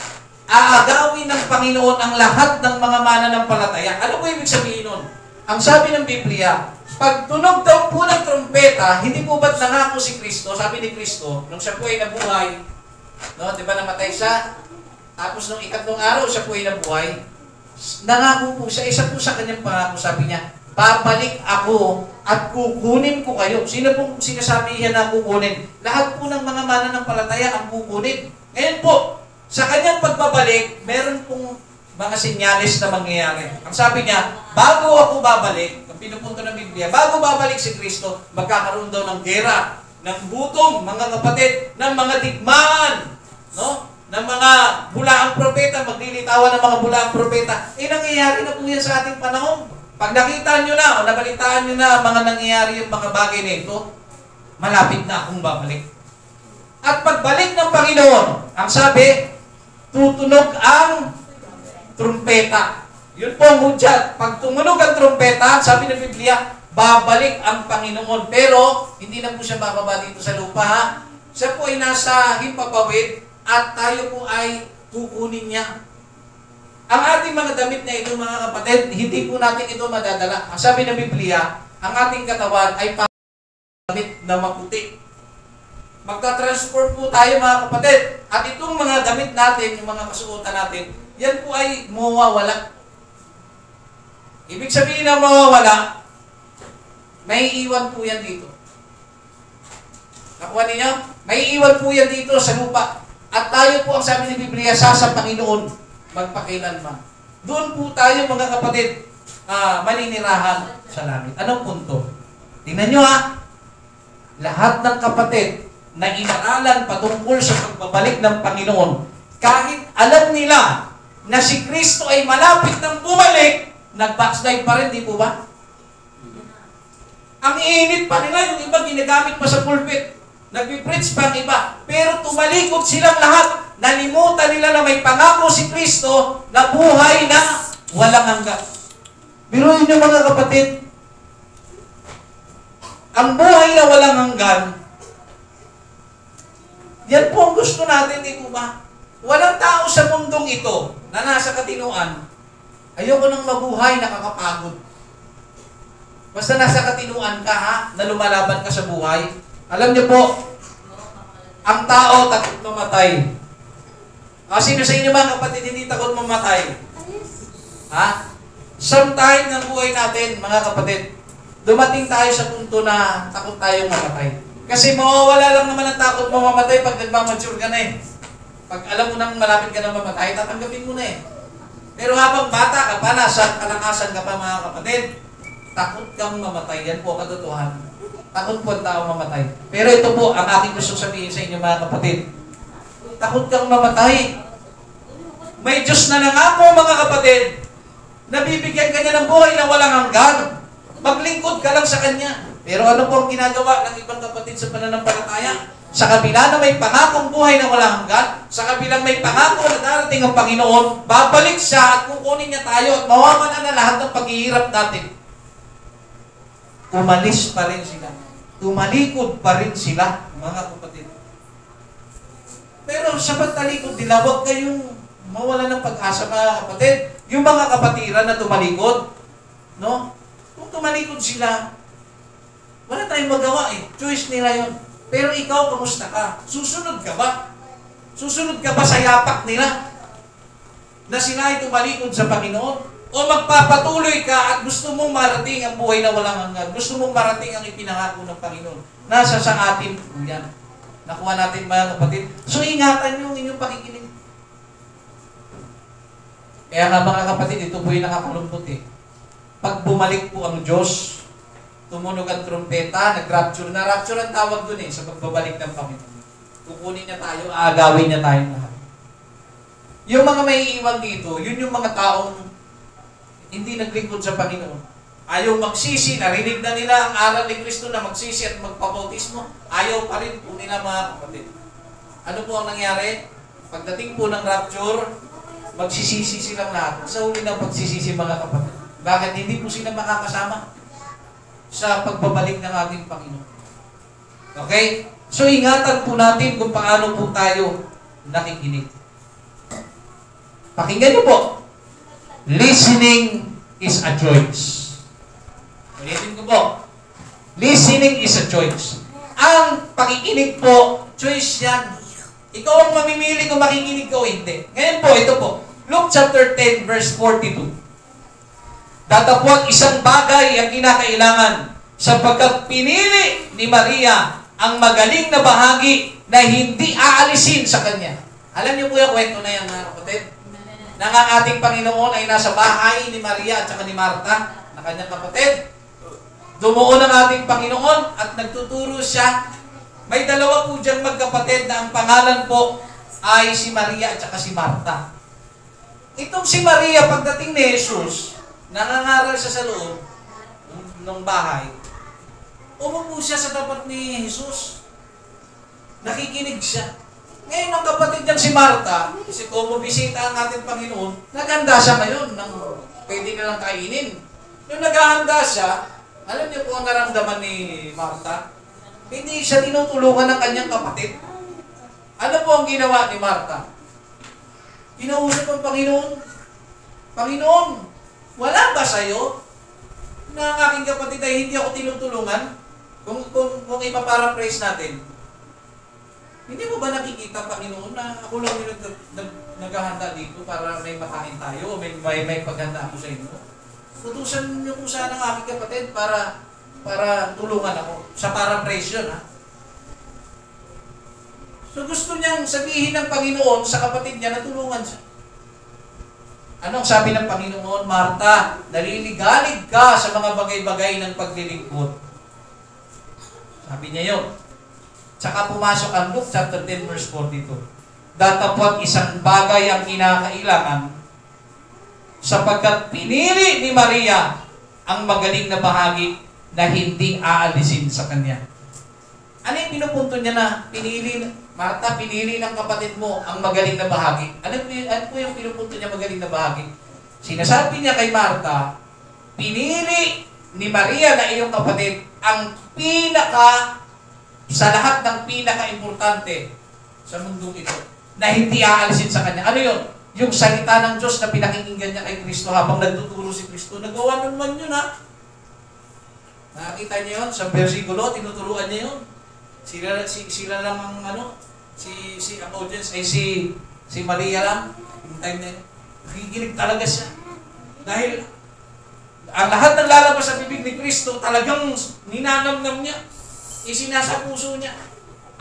aagawin ng Panginoon ang lahat ng mga mananampalataya. Ano po ibig sabihin nun? Ang sabi ng Biblia, pag tunog daw po ng trompeta, hindi po ba't nangako si Kristo, sabi ni Kristo, nung siya po ay nabuhay, no, di ba namatay siya? Tapos nung ikatlong araw, siya po ay nabuhay. Nangako po siya, isa po sa kanyang pangako, sabi niya, babalik ako at kukunin ko kayo. Sino pong sinasabi niya na kukunin? Lahat po ng mga mananampalataya ang kukunin. Ngayon po, sa kanyang pagbabalik, meron pong mga senyales na mangyayari. Ang sabi niya, bago ako babalik, ang pinupunto ng Biblia, bago babalik si Kristo, magkakaroon daw ng gera, ng gutom, mga kapatid, ng mga digmaan, no? Ng mga bulaang propeta, maglilitawan ng mga bulaang propeta. Eh, nangyayari na po yan sa ating panahon. Pag nakita nyo na, o nabalitaan nyo na mga nangyayari yung mga bagay na ito, malapit na akong babalik. At pagbalik ng Panginoon, ang sabi, tutunog ang trumpeta. Yun po ang hudyat. Pag tumunog ang trumpeta, sabi ng Biblia, babalik ang Panginoon. Pero, hindi na po siya bababa dito sa lupa, ha? Siya po ay nasa himpapawid at tayo po ay kukunin niya. Ang ating mga damit na ito, mga kapatid, hindi po natin ito madadala. Ang sabi ng Biblia, ang ating katawan ay damit na maputi. Magta-transform po tayo, mga kapatid. At itong mga damit natin, yung mga kasuotan natin, yan po ay mawawala. Ibig sabihin na mawawala, may iwan po yan dito. Nakuha ninyo? May iwan po yan dito sa lupa. At tayo po, ang sabi ng Biblia, sa Panginoon, magpakilanman. Doon po tayo, mga kapatid, maninirahan sa langit. Anong punto? Tingnan nyo ha, lahat ng kapatid na inaralan patungkol sa pagbabalik ng Panginoon, kahit alam nila na si Kristo ay malapit ng bumalik, nag-backslide pa rin, di po ba? Ang init pa nila, yung iba ginagamit pa sa pulpit. Nagpipreach pa ang iba. Pero tumalikod silang lahat. Nalimutan nila na may pangako si Kristo na buhay na walang hanggan. Biruin niyo mga kapatid, ang buhay na walang hanggan, yan po ang gusto natin, di po ba? Walang tao sa mundong ito na nasa katinuan, ayoko nang mabuhay, nakakapagod. Basta nasa katinuan ka, ha, na lumalaban ka sa buhay. Alam niyo po, ang tao takot mamatay. Sino sa inyo mga kapatid hindi takot mamatay? Ha? Sometime ng buhay natin, mga kapatid, dumating tayo sa punto na takot tayong mamatay. Kasi mawawala lang naman ang takot mo mamatay pag nagmamature ka na eh. Pag alam mo nang malapit ka na mamatay, tatanggapin mo na eh. Pero habang bata ka pa, nasa kalakasan ka pa mga kapatid, takot kang mamatay. Yan po katotohanan. Takot po ang tao mamatay. Pero ito po, ang aking gusto sabihin sa inyo mga kapatid. Takot kang mamatay. May Diyos na nangako mga kapatid, nabibigyan ka niya ng buhay na walang hanggan. Maglingkod ka lang sa Kanya. Pero ano po ang ginagawa ng ibang kapatid sa pananampalataya? Sa kabila na may pangakong buhay na walang hanggan, sa kabilang may pangako na darating ang Panginoon, babalik siya at kukunin niya tayo at mawawala na lahat ng paghihirap natin. Umalis pa rin sila. Tumalikod pa rin sila, mga kapatid. Pero sa pagtalikod nila, huwag kayong mawala ng pag-asa, mga kapatid. Yung mga kapatiran na tumalikod, no? Kung tumalikod sila, wala tayong magawa eh. Choice nila yun. Pero ikaw, kamusta ka? Susunod ka ba? Susunod ka ba sa yapak nila? Na sila ay tumalikod sa Panginoon? O magpapatuloy ka at gusto mong marating ang buhay na walang hanggan? Gusto mong marating ang ipinangako ng Panginoon? Nasa sa atin po yan. Nakuha natin mga kapatid. So ingatan nyo ang inyong pakikinig. Kaya nga mga kapatid, ito po yung nakakalungkot eh. Pag bumalik po ang Diyos, tumunog ang trumpeta, nag-rapture. Na-rapture ang tawag dun eh, sa pagbabalik ng Panginoon. Kukunin niya tayo, aagawin niya tayong lahat. Yung mga may iwan dito, yun yung mga taong hindi naglingkod sa Panginoon. Ayaw magsisi, narinig na nila ang aral ni Kristo na magsisi at magpabautismo, ayaw pa rin po nila mga kapatid. Ano po ang nangyari? Pagdating po ng rapture, magsisisi silang lahat. Sa huli ng pagsisisi mga kapatid. Bakit? Hindi po sila makakasama sa pagbabalik ng ating Panginoon. Okay? So ingatan po natin kung paano po tayo nakikinig. Pakinggan niyo po. Listening is a choice. Ulitin ko po. Listening is a choice. Ang pakikinig po, choice yan. Ikaw ang mamimili kung makikinig ka o hindi. Ngayon po, ito po. Luke chapter 10 verse 42. Datapwat isang bagay ang kinakailangan sapagkat pinili ni Maria ang magaling na bahagi na hindi aalisin sa kanya. Alam niyo po yung kwento na yan, mga kapatid? Nang ang ating Panginoon ay nasa bahay ni Maria at saka ni Marta, na kanyang kapatid. Dumuon ang ating Panginoon at nagtuturo siya. May dalawa po diyang magkapatid na ang pangalan po ay si Maria at saka si Marta. Itong si Maria, pagdating ni Jesus, nangangaral siya sa loob ng bahay. Umupo siya sa tapat ni Jesus. Nakikinig siya. Ngayon, ang kapatid niyan si Marta, kasi kung bumibisita ang ating Panginoon, naghanda siya ngayon ng pwede na lang kainin. Nung naghahanda siya, alam niyo po ang naramdaman ni Marta? Hindi siya tinutulungan ng kanyang kapatid. Ano po ang ginawa ni Marta? Kinausap ang Panginoon. Panginoon, wala ba sa'yo na ang aking kapatid ay hindi ako tinutulungan? Kung ipaparaphrase natin, hindi mo ba nakikita, Panginoon, na ako lang yung naghahanda dito para may makain tayo o may paghanda ako sa inyo? Tutusan niyo po sana ang aking kapatid para tulungan ako. Sa paraphrase yun, ha? So gusto niyang sabihin ng Panginoon sa kapatid niya na tulungan siya. Anong sabi ng Panginoon? Marta, naliligalig ka sa mga bagay-bagay ng paglilingkod. Sabi niya yun. Tsaka pumasok ang Luke chapter 10 verse 42. Datapwat isang bagay ang kinakailangan sapagkat pinili ni Maria ang magaling na bahagi na hindi aalisin sa kanya. Ano yung pinupunto niya na Marta, pinili ng kapatid mo ang magaling na bahagi? Ano po yung pinupunto niya magaling na bahagi? Sinasabi niya kay Marta, pinili ni Maria na iyong kapatid ang sa lahat ng pinaka-importante sa mundong ito na hindi aalisin sa kanya. Ano yun? Yung salita ng Diyos na pinakinggan niya kay Kristo habang nagtuturo si Kristo. Nagawa naman yun, ha? Nakakita niyo yun? Sa versikulo, tinuturuan niya yun. Sila lang ang ang audience, si Maria lang. Yung time na yun. Nakikinig talaga siya. Dahil ang lahat ng lalabas sa bibig ni Kristo, talagang ninanamnam niya. Isinasa puso niya.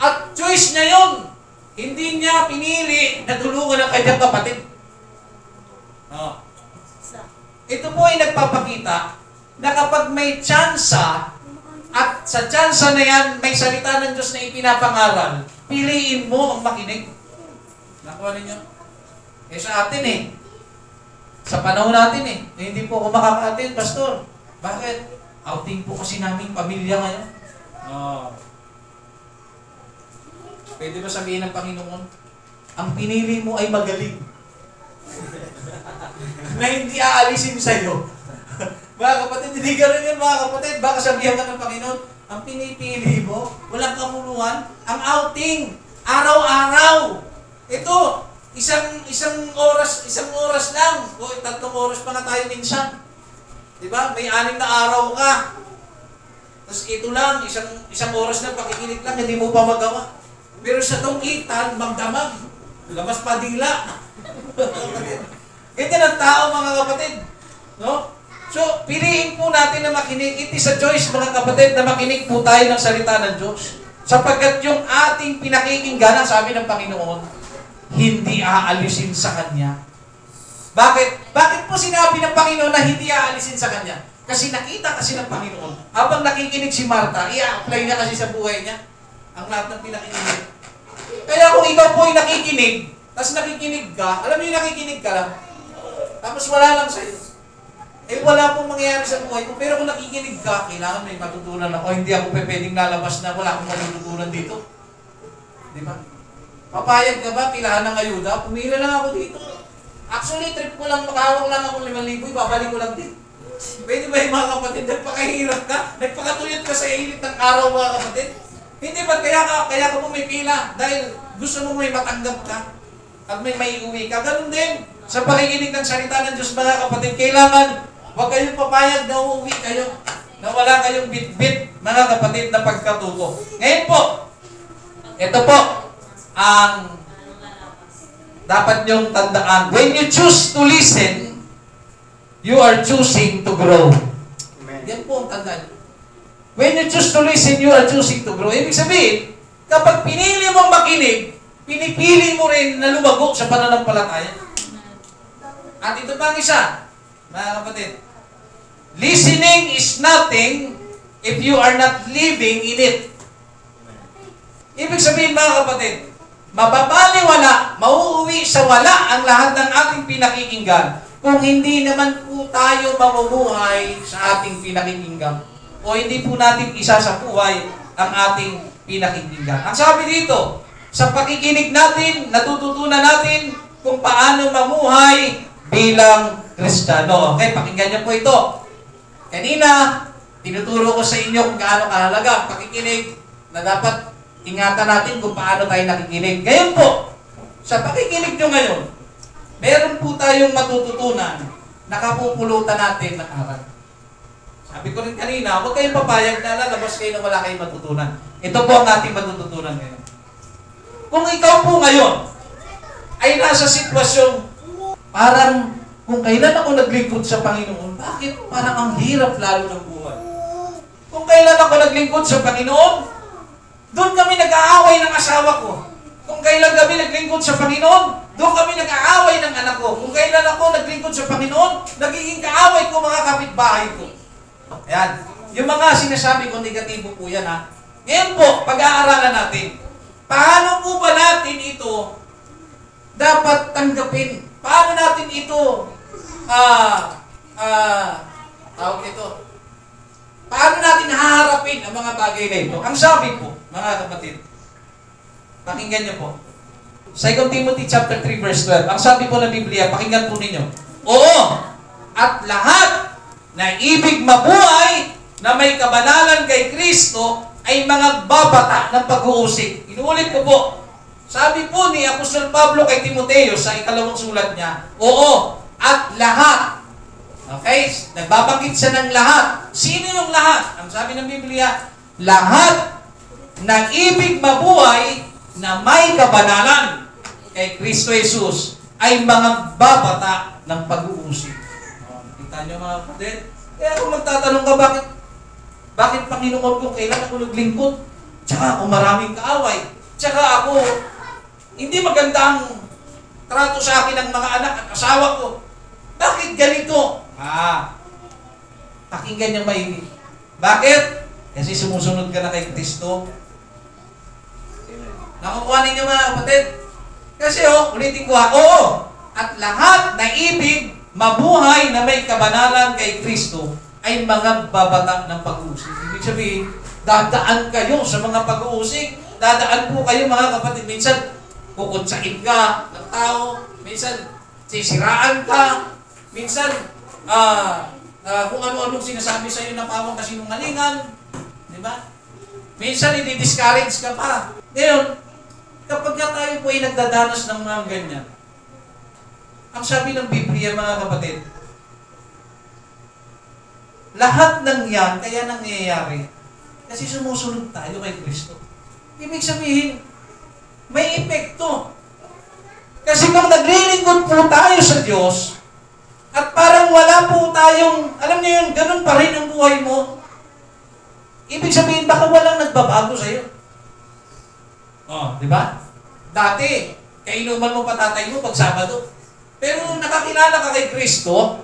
At choice niya yun. Hindi niya pinili na tulungan ang kanyang kapatid. Oh. Ito po ay nagpapakita na kapag may tsansa at sa tsansa na yan may salita ng Diyos na ipinapangaral, piliin mo ang makinig. Nakuha ninyo? Sa atin sa panahon natin hindi po ako makaka-attend, Pastor. Bakit? Outing po kasi namin pamilya ngayon. Oh. Pwede ba sabihin ng Panginoon, ang pinili mo ay magaling na hindi aalisin sa'yo? Mga kapatid, hindi gano'n yun mga kapatid. Baka sabihan ka ng Panginoon, ang pinipili mo, walang kamuluhan, ang outing, araw-araw. Ito, isang oras lang. O 3 oras pa na tayo minsan. Diba? May 6 na araw ka. Tapos ito lang, isang oras na pakikinig lang, hindi mo pa magawa. Pero sa tungkitan, magdamag. Labas padila. Ganyan ang tao, mga kapatid. No? So, piliin po natin na makinig. It is a choice, mga kapatid, na makinig po tayo ng salita ng Diyos. Sapagkat yung ating pinakikinggan, sabi ng Panginoon, hindi aalisin sa Kanya. Bakit? Bakit po sinabi ng Panginoon na hindi aalisin sa Kanya? Kasi nakita kasi ng Panginoon. Habang nakikinig si Marta, i-apply niya kasi sa buhay niya ang lahat ng pinakikinig. Kaya kung ikaw po ay nakikinig, tapos nakikinig ka, alam mo yung nakikinig ka lang, tapos wala lang sa'yo. Wala pong mangyayari sa buhay ko. Pero kung nakikinig ka, kailangan may matutunan ako. Hindi ako pwedeng lalabas na wala akong matutunan dito. Di ba? Papayag ka ba? Pilahan ng ayuda? Pumila lang ako dito. Actually, trip ko lang, makahawak lang ako 5,000, babalik ko lang din. Pwede ba yung mga kapatid? Nagpakahirap ka? Nagpakatuyot ka sa init ng araw, mga kapatid? Hindi ba kaya ka pumipila? Dahil gusto mo may matanggap ka at may uwi ka. Ganun din. Sa pakikinig ng salita ng Diyos, mga kapatid, kailangan huwag kayong papayag na uuwi kayo. Na wala kayong bit-bit, mga kapatid, na pagkatuto. Ngayon po, ito po ang dapat niyong tandaan. When you choose to listen, you are choosing to grow. Yan po ang tandaan. When you choose to listen, you are choosing to grow. Ibig sabihin, kapag pinili mong makinig, pinipili mo rin na lumago sa pananampalataya. At ito pa ang isa, mga kapatid. Listening is nothing if you are not living in it. Ibig sabihin, mga kapatid, mababaliwala, mauuwi sa wala ang lahat ng ating pinakikinggan kung hindi naman po tayo mamumuhay sa ating pinakikinggan. O hindi po natin isa sa buhay ang ating pinakikinggan. Ang sabi dito, sa pakikinig natin, natututunan natin kung paano mamuhay bilang Kristiyano. Okay, pakinggan niyo po ito. Kanina, tinuturo ko sa inyo kung gaano kahalaga ang pakikinig na dapat ingatan natin kung paano tayo nakikinig. Ngayon po, sa pakikinig nyo ngayon, meron po tayong matututunan na kapupulutan natin ng aral. Sabi ko rin kanina, huwag kayong papayag na lalabas kayo na wala kayong matutunan. Ito po ang ating matututunan ngayon. Kung ikaw po ngayon ay nasa sitwasyong parang kung kailan ako naglingkod sa Panginoon, bakit parang ang hirap lalo ng buhay? Kung kailan ako naglingkod sa Panginoon, doon kami nag-aaway ng asawa ko. Kung kailan kami naglingkod sa Panginoon, doon kami nag-aaway ng anak ko. Kung kailan ako naglingkod sa Panginoon, nagiging kaaway ko mga kapitbahay ko. Ayan. Yung mga sinasabi ko, negatibo po yan, ha. Ngayon po, pag-aaralan natin. Paano po ba natin ito dapat tanggapin? Paano natin ito tawag ito? Paano natin haharapin ang mga bagay na ito? Ang sabi po, mga kapatid, pakinggan niyo po. 2 Timothy chapter 3 verse 12. Ang sabi po ng Biblia, pakinggan po ninyo. Oo, at lahat na ibig mabuhay na may kabanalan kay Kristo ay mga babata ng pag-uusig. Inuulit ko po. Sabi po ni Apostol Pablo kay Timoteo sa ikalawang sulat niya, oo, at lahat. Okay? Nagbabanggit siya ng lahat. Sino yung lahat? Ang sabi ng Biblia, lahat ng ibig mabuhay na may kabanalan kay Kristo Jesus ay mga babata ng pag-uusig. Kita niyo mga kapatid? Kaya kung magtatanong ka, bakit Panginoon ko kailan ako naglingkod? Tsaka ako maraming kaaway. Tsaka ako, hindi magandang trato sa akin ng mga anak at asawa ko. Bakit ganito? Pakinggan niyo maigi. Bakit? Kasi sumusunod ka na kay Kristo. Nakukuha ninyo mga kapatid? Kasi ulitin ko oo, at lahat na ibig mabuhay na may kabanalan kay Kristo ay mga babata ng pag-uusig. Ibig sabihin, dadaan kayo sa mga pag-uusig. Dadaan po kayo mga kapatid. Minsan, kukutsain ka ng tao. Minsan, sisiraan ka. Minsan, kung ano-anong sinasabi sa iyo na pawang kasinungalingan. Di ba? Minsan, i-discourage ka pa. Ngayon, kapag tayo po ay nagdadanas ng mga ganyan, ang sabi ng Biblia, mga kapatid, lahat ng yan, kaya nangyayari, kasi sumusunod tayo kay Kristo. Ibig sabihin, may epekto. Kasi kung naglilingkod po tayo sa Diyos, at parang wala po tayong, alam niyo yun, ganun pa rin ang buhay mo, ibig sabihin, baka walang nagbabago sa'yo. Di ba? Dati, kainuman mo pa tatay mo pag Sabado. Pero nakakilala ka kay Kristo,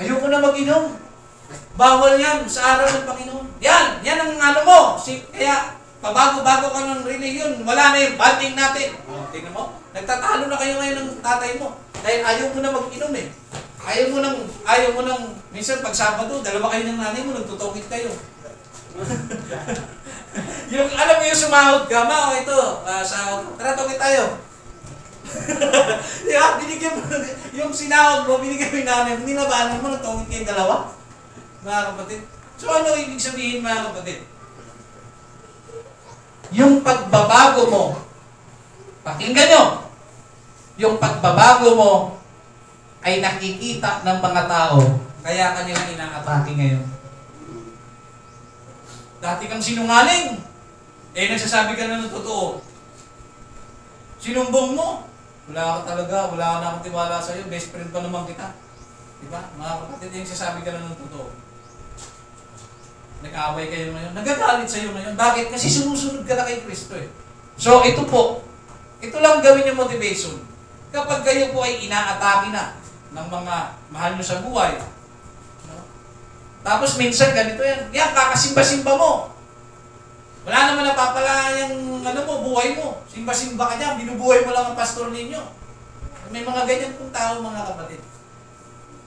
ayoko na mag-inom. Bawal yan sa araw ng Panginoon. Yan ang ano mo. Kaya, pabago-bago ka ng religion, wala na yung banding natin. Tingnan mo, nagtatalo na kayo ngayon ng tatay mo. Dahil ayaw mo na mag-inom eh. Ayaw mo nang, minsan pag Sabado, dalawa kayo ng nanay mo, nagtutokit kayo. Yung, alam mo yung sumahod ka, sahod, tara, tokit tayo. Diba? Binigyan mo, yung sinahod mo, binigyan mo yung nanay mo, ninabanan mo, nagtokit kayong dalawa. Mga kapatid. So ano ibig sabihin mga kapatid? Yung pagbabago mo, pakinggan nyo, yung pagbabago mo ay nakikita ng mga tao, kaya kanilang inaatake ngayon. Dati kang sinungaling, nagsasabi ka na ng totoo. Sinumbong mo, wala ka talaga, wala na akong tiwala sa'yo, best friend pa naman kita. Diba? Mga kapatid, nagsasabi ka na ng totoo. Nag-away kayo ngayon, nagagalit sa'yo ngayon. Bakit? Kasi sumusunod ka na kay Kristo eh. So, ito po, ito lang gawin yung motivation. Kapag kayo po ay inaatake na ng mga mahal nyo sa buhay, tapos minsan ganito yan, kakasimba-simba mo. Wala naman napapala yung buhay mo. Simba-simba ka dyan, binubuhay mo lang ang pastor ninyo. May mga ganyan pong tao, mga kapatid.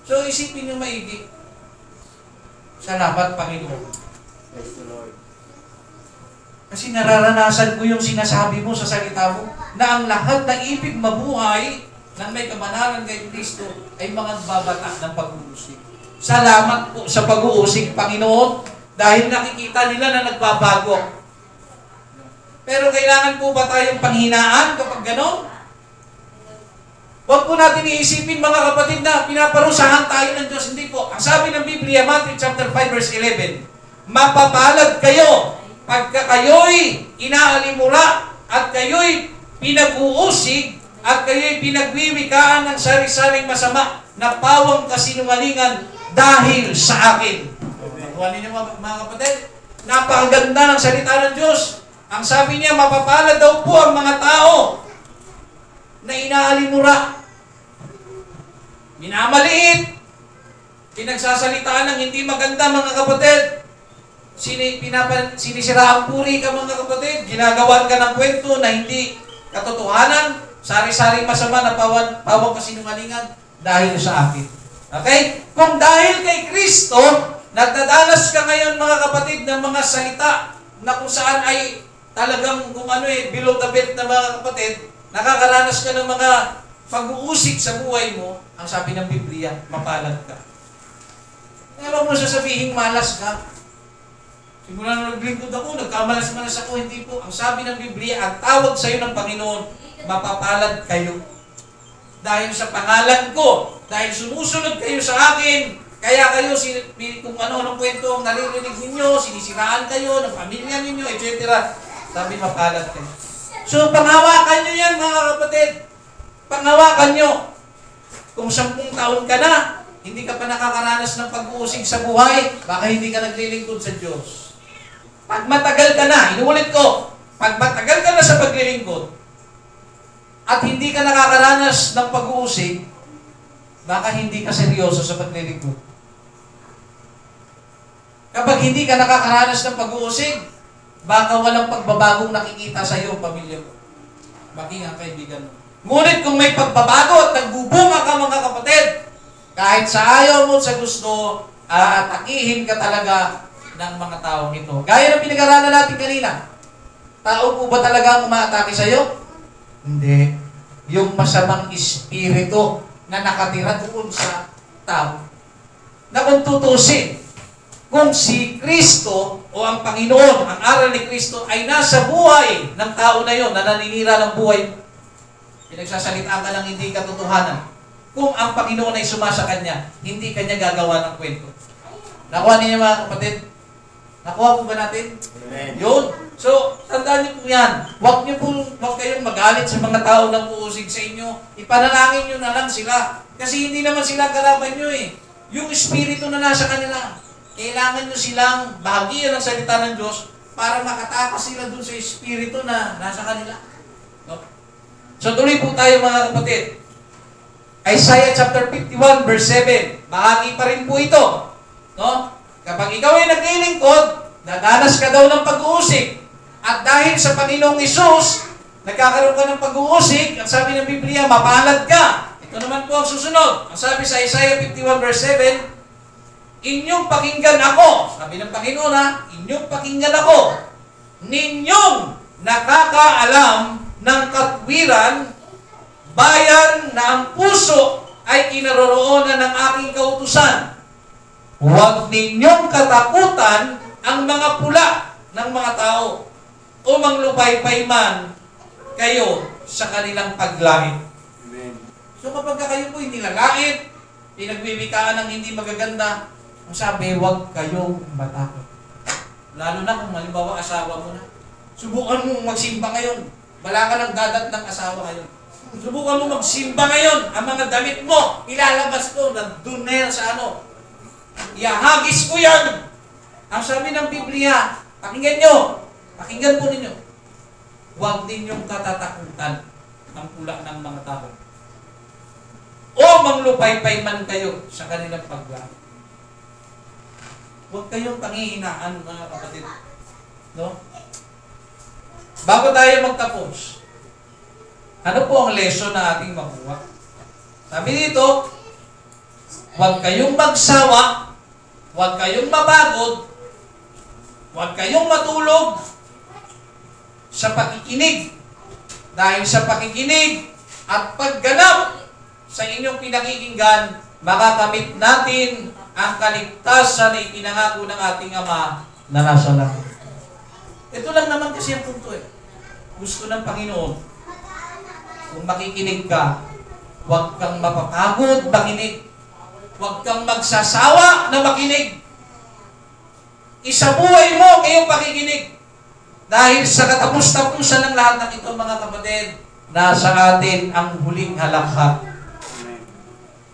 So, isipin nyo maigi. Salamat, Panginoon. Kasi nararanasan ko yung sinasabi mo sa salita mo na ang lahat na ibig mabuhay ng may kabanalan kay Kristo ay mga babata ng pag-uusig. Salamat po sa pag-uusig, Panginoon, dahil nakikita nila na nagbabago. Pero kailangan po ba tayong panghinaan kapag gano'n? Huwag po natin iisipin, mga kapatid, na pinaparusahan tayo ng Diyos. Hindi po. Ang sabi ng Biblia, Matthew chapter 5 verse 11, mapapalad kayo pagka kayo'y inaalimura at kayo'y pinag-uusig at kayo'y pinagwiwikaan ng sari-saring masama na pawang kasinungalingan dahil sa akin. Nakuha ninyo mga kapatid? Napakaganda ng salita ng Diyos. Ang sabi niya, mapapalad daw po ang mga tao na inaalimura, minamaliit, pinagsasalitaan ng hindi maganda, mga kapatid. Sinisiraan puri ka, mga kapatid. Ginagawan ka ng kwento na hindi katotohanan, sari-saring masama na pawang kasinungalingan dahil sa akin. Okay? Kung dahil kay Kristo, nagdadanas ka ngayon mga kapatid ng mga salita na kung saan ay talagang kung ano below the belt na mga kapatid, nakakaranas ka ng mga pag-uusig sa buhay mo, ang sabi ng Biblia, mapalad ka. Kaya huwag mo sasabihin malas ka. Simula na naglingkod ako, nagkamalas-malas ako, hindi po. Ang sabi ng Biblia, ang tawag sa iyo ng Panginoon, mapapalad kayo. Dahil sa pangalan ko, dahil sumusunod kayo sa akin, kaya kayo, kung ano-anong kwento ang naririnig ninyo, sinisiraan kayo ng pamilya ninyo, etc. Sabi, mapalad kayo. So, panghawakan nyo yan, mga kapatid. Panghawakan nyo. Kung 10 taon ka na, hindi ka pa nakakaranas ng pag-uusig sa buhay, baka hindi ka naglilingkod sa Diyos. Pag matagal ka na, inuulit ko, pag matagal ka na sa paglilingkod, at hindi ka nakakaranas ng pag-uusig, baka hindi ka seryoso sa paglilingkod. Kapag hindi ka nakakaranas ng pag-uusig, baka walang pagbabagong nakikita sa iyo, pamilya mo. Baki nga kaibigan mo. Ngunit kung may pagbabago at nagbubunga ka mga kapatid, kahit sa ayaw mo sa gusto, atakihin ka talaga ng mga taong ito. Gaya ng pinag-aralan natin kanina, tao po ba talaga ang umaatake sa iyo? Hindi. Yung masamang espiritu na nakatira doon sa tao. Na kung tutusin, kung si Kristo o ang Panginoon, ang aral ni Kristo ay nasa buhay ng tao na yon, na naninira ng buhay, pinagsasalitaan ka ng hindi katotohanan. Kung ang Panginoon ay sumasa kanya, hindi kanya gagawa ng kwento. Nakuha niyo mga kapatid? Nakuha po ba natin? Amen. Yun. So, tandaan niyo po yan. Huwag kayong magalit sa mga tao na uusig sa inyo. Ipanalangin niyo na lang sila. Kasi hindi naman sila kalaban niyo eh. Yung espiritu na nasa kanila. Kailangan niyo silang bahagian ng salita ng Diyos para makatakas sila dun sa espiritu na nasa kanila. No? So, tuloy po tayo mga kapatid. Isaiah chapter 51 verse 7. Bahagi pa rin po ito. No? Kapag ikaw ay naglilingkod, dadanas ka daw ng pag-uusig. At dahil sa Panginoong Isus, nagkakaroon ka ng pag-uusig, ang sabi ng Biblia, mapalad ka. Ito naman po ang susunod. Ang sabi sa Isaiah 51 verse 7, inyong pakinggan ako. Sabi ng Panginoon inyong pakinggan ako. Ninyong nakakaalam ng katwiran, bayan na ang puso ay kinaroroonan ng aking kautusan. Huwag ninyong katakutan ang mga pula ng mga tao o manglupaypay man kayo sa kanilang paglait. Amen. So kapag kayo po hindi lalait, pinagbibikaan ng hindi magaganda, ang sabi, huwag kayong matakot. Lalo na kung halimbawa asawa mo na. Subukan mo magsimba ngayon. Wala ka ng dadat ng asawa ngayon. Subukan mo magsimba ngayon. Ang mga damit mo, ilalabas ko na doon na yan sa ano. Ihahagis ko yan. Ang sabi ng Biblia, pakinggan nyo. Pakinggan po ninyo. Huwag ninyong katatakutan ang pula ng mga tao. O manglupaypay man kayo sa kanilang paglaki. Huwag kayong panghihinaan mga kapatid. No? Bago tayo magtapos, ano po ang lesson na ating makuha? Sabi dito, huwag kayong magsawa, huwag kayong mapagod, huwag kayong matulog sa pakikinig. Dahil sa pakikinig at pagganap sa inyong pinakikinggan, makakamit natin ang kaligtasan na ipinangako ng ating Ama na nasa langit. Ito lang naman kasi ang punto eh. Gusto ng Panginoon, kung makikinig ka, huwag kang mapapagod makinig. Huwag kang magsasawa na makinig. Isabuhay mo ngayong pakikinig. Dahil sa katapos-tapusan ng lahat ng ito, mga kapatid, nasa atin ang huling halakhak.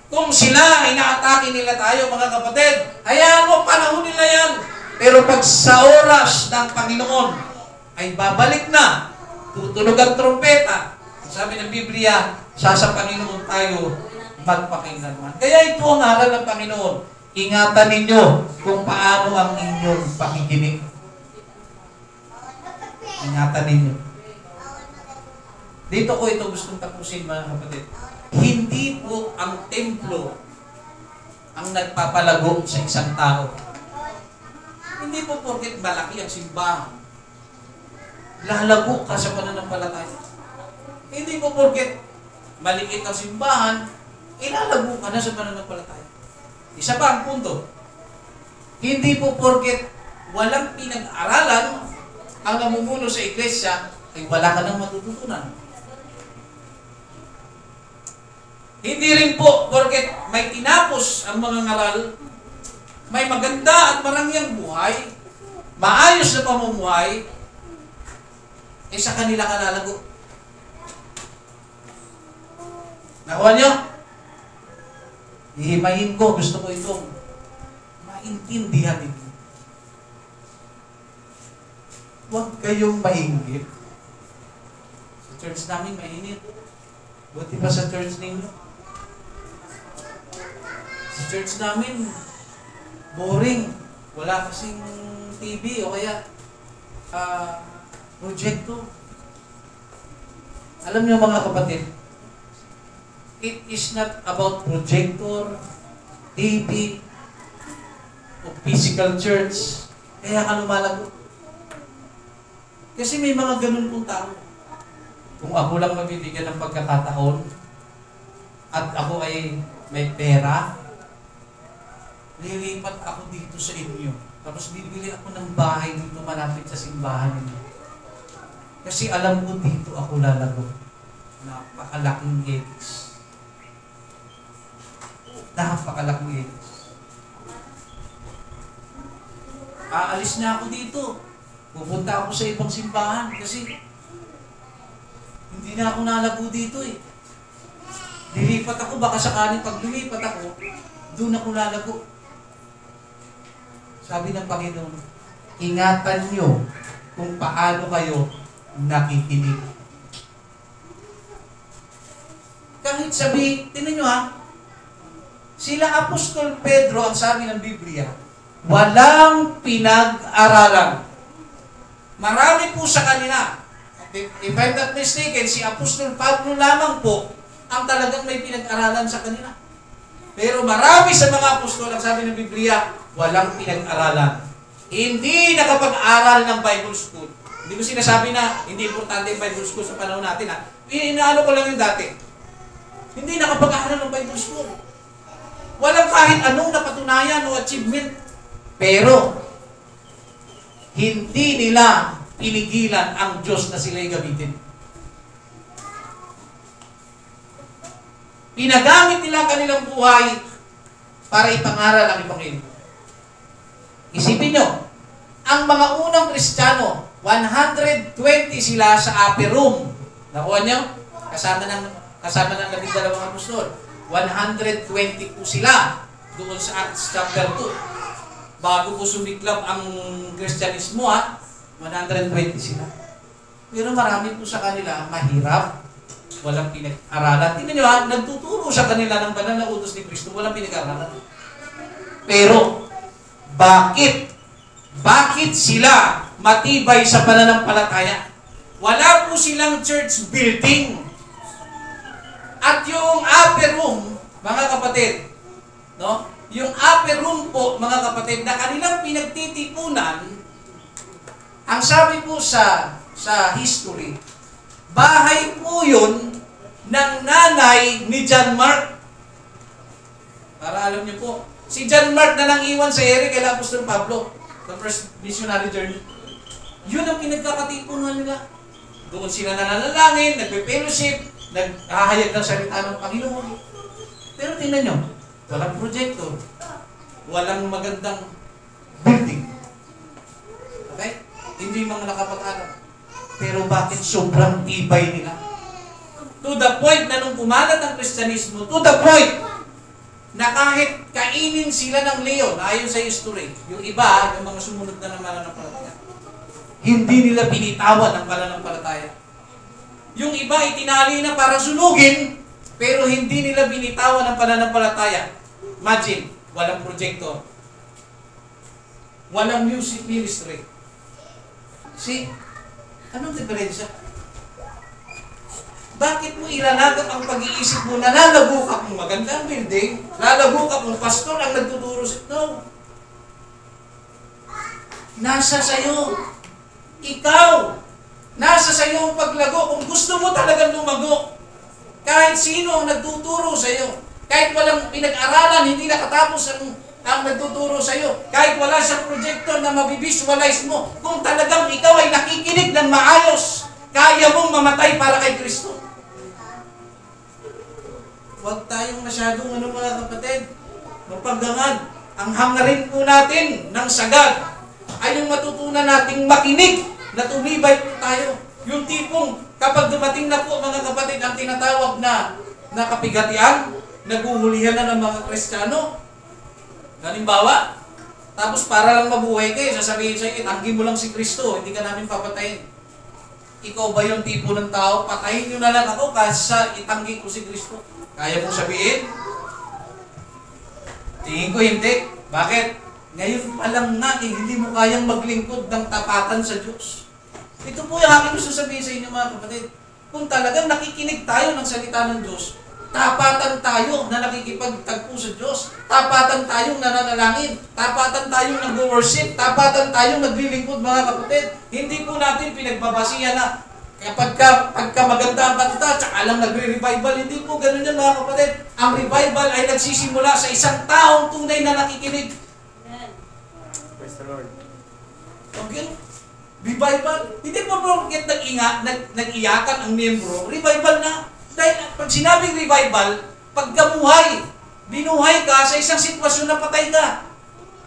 Kung sila, inaatake nila tayo, mga kapatid, hayaan mo, panahon nila yan. Pero pag sa oras ng Panginoon, ay babalik na, tutunog ang trompeta. Sabi ng Biblia, sa Panginoon tayo magpakailanman. Kaya ito ang aral ng Panginoon. Ingatan ninyo kung paano ang inyong pakikinig. Ingatan ninyo. Dito ko ito gustong tapusin, mga kapatid. Hindi po ang templo ang nagpapalago sa isang tao. Hindi po porket malaki ang simbahan, lalago ka sa pananampalataya. Hindi po porket maliit ang simbahan, ilalago ka na sa pananampalataya. Isa pa ang punto. Hindi po porket walang pinag-aralan ang namumuno sa iglesia, ay wala ka nang matututunan. Hindi rin po porket may tinapos ang mga ngaral, may maganda at marangyang buhay, maayos na pamumuhay, sa kanila ka lalago. Nakuha nyo? Hihimayin ko, gusto ko itong maintindihan ninyo. Huwag kayong mainggit. Sa church namin, mainit. Buti pa sa church ninyo. Sa church namin, boring. Wala kasing TV o kaya projecto. Alam niyo mga kapatid, it is not about projector, TV, o physical church. Kaya ka lumalago. Kasi may mga ganun pong tao. Kung ako lang mabibigyan ng pagkakataon at ako ay may pera, lilipat ako dito sa inyo. Tapos bibili ako ng bahay dito malapit sa simbahan ninyo. Kasi alam ko dito ako lalago. Napakalaking edis. Napakalaking edis. Aalis na ako dito. Pupunta ako sa ibang simbahan kasi hindi na ako nalago dito eh. Lilipat ako, baka sakaling pag lumipat ako, doon ako lalago. Sabi ng Panginoon, ingatan nyo kung paano kayo nakikinig. Kahit sabi, tinan nyo ha, sila Apostol Pedro, ang sabi ng Biblia, walang pinag-aralan. Marami po sa kanila. If I'm not mistaken, si Apostol Pablo lamang po ang talagang may pinag-aralan sa kanila. Pero marami sa mga apostol, ang sabi ng Biblia, walang pinag-aralan. Hindi nakapag-aral ng Bible School. Hindi ko sinasabi na hindi importante yung Bible School sa panahon natin ha. Inaano ko lang yung dati. Hindi nakapag-aral ng Bible School. Walang kahit anong napatunayan o achievement. Pero, hindi nila pinigilan ang Diyos na sila'y gamitin. Pinagamit nila ang kanilang buhay para ipangaral ang Ebanghelyo. Isipin nyo, ang mga unang Kristiyano, 120 sila sa upper room. Nakuha nyo? Kasama ng 12 apostol. 120 po sila doon sa Acts chapter 2. Bago po sumiklab ang Kristyanismo, 120 sila. Pero marami po sa kanila, mahirap, walang pinag-aralan. Tingnan nyo nagtuturo sa kanila ng banal na utos ni Kristo, walang pinag-aralan. Pero, bakit? Bakit sila matibay sa pananampalataya? Wala po silang church building. At yung upper room, mga kapatid, no? Yung upper room po, mga kapatid, na kanilang pinagtitipunan, ang sabi po sa history, bahay po yun ng nanay ni John Mark. Para alam niyo po, si John Mark na nang iwan sa ere kay Apostol Pablo, the first missionary journey. Yun ang pinagkakatipunan nila. Doon sila nananalangin, nagpe-fellowship, naghahayag ng salita ng Panginoon. Pero tingnan nyo, walang projector, walang magandang building. Okay? Hindi mga nakapag-aral. Pero bakit sobrang tibay nila? To the point na nung kumalat ang Kristyanismo, to the point na kahit kainin sila ng leon, ayon sa history, yung iba, yung mga sumunod na ng mananampalataya, hindi nila binitawan ang pananampalataya. Yung iba itinali na para sunugin, pero hindi nila binitawan ang pananampalataya. Imagine, walang projector, walang music ministry. See, anong diferensya? Bakit mo ilalagak ang pag-iisip mo na lalago ka kung magandang building, lalago ka kung pastor ang nagtuturo sa... No. Nasa sayo. Ikaw. Nasa sayo ang paglago. Kung gusto mo talagang lumago, kahit sino ang nagtuturo sa'yo, kahit walang pinag-aralan, hindi nakatapos ang nagtuturo sa'yo, kahit wala siyang projector na mabivisualize mo, kung talagang ikaw ay nakikinig ng maayos, kaya mong mamatay para kay Kristo. Huwag tayong masyadong mga kapatid, mapagdangad. Ang hangarin po natin ng sagad ay yung matutunan nating makinig na tumibay po tayo. Yung tipong kapag dumating na po mga kapatid ang tinatawag na kapigatian, naguhulihan na ng mga Kristiyano. Halimbawa, tapos para lang mabuhay kayo, sasabihin sa'yo, itanggi mo lang si Kristo, hindi ka namin papatayin. Ikaw ba yung tipo ng tao? Patayin nyo na lang ako kasi itanggi ko si Kristo. Kaya mong sabihin? Tingin ko hindi. Bakit? Ngayon pa lang nga, hindi mo kayang maglingkod ng tapatan sa Diyos. Ito po yung aking gusto sabihin sa inyo mga kapatid. Kung talagang nakikinig tayo ng salita ng Diyos, tapatan tayo na nakikipagtagpo sa Diyos, tapatan tayong nananalangin, tapatan tayong nag-worship, tapatan tayong naglilingkod mga kapatid. Hindi po natin pinagbabasihan na pagka maganda ang kanta, tsaka lang nagre-revival. Hindi po ganun yan mga kapatid. Ang revival ay nagsisimula sa isang taong tunay na nakikinig. Praise the Lord. Okay? Revival. Hindi po porket nag-iyakan ang miyembro, revival na. Dahil pag sinabing revival, pagkamuhay, binuhay ka sa isang sitwasyon na patay ka.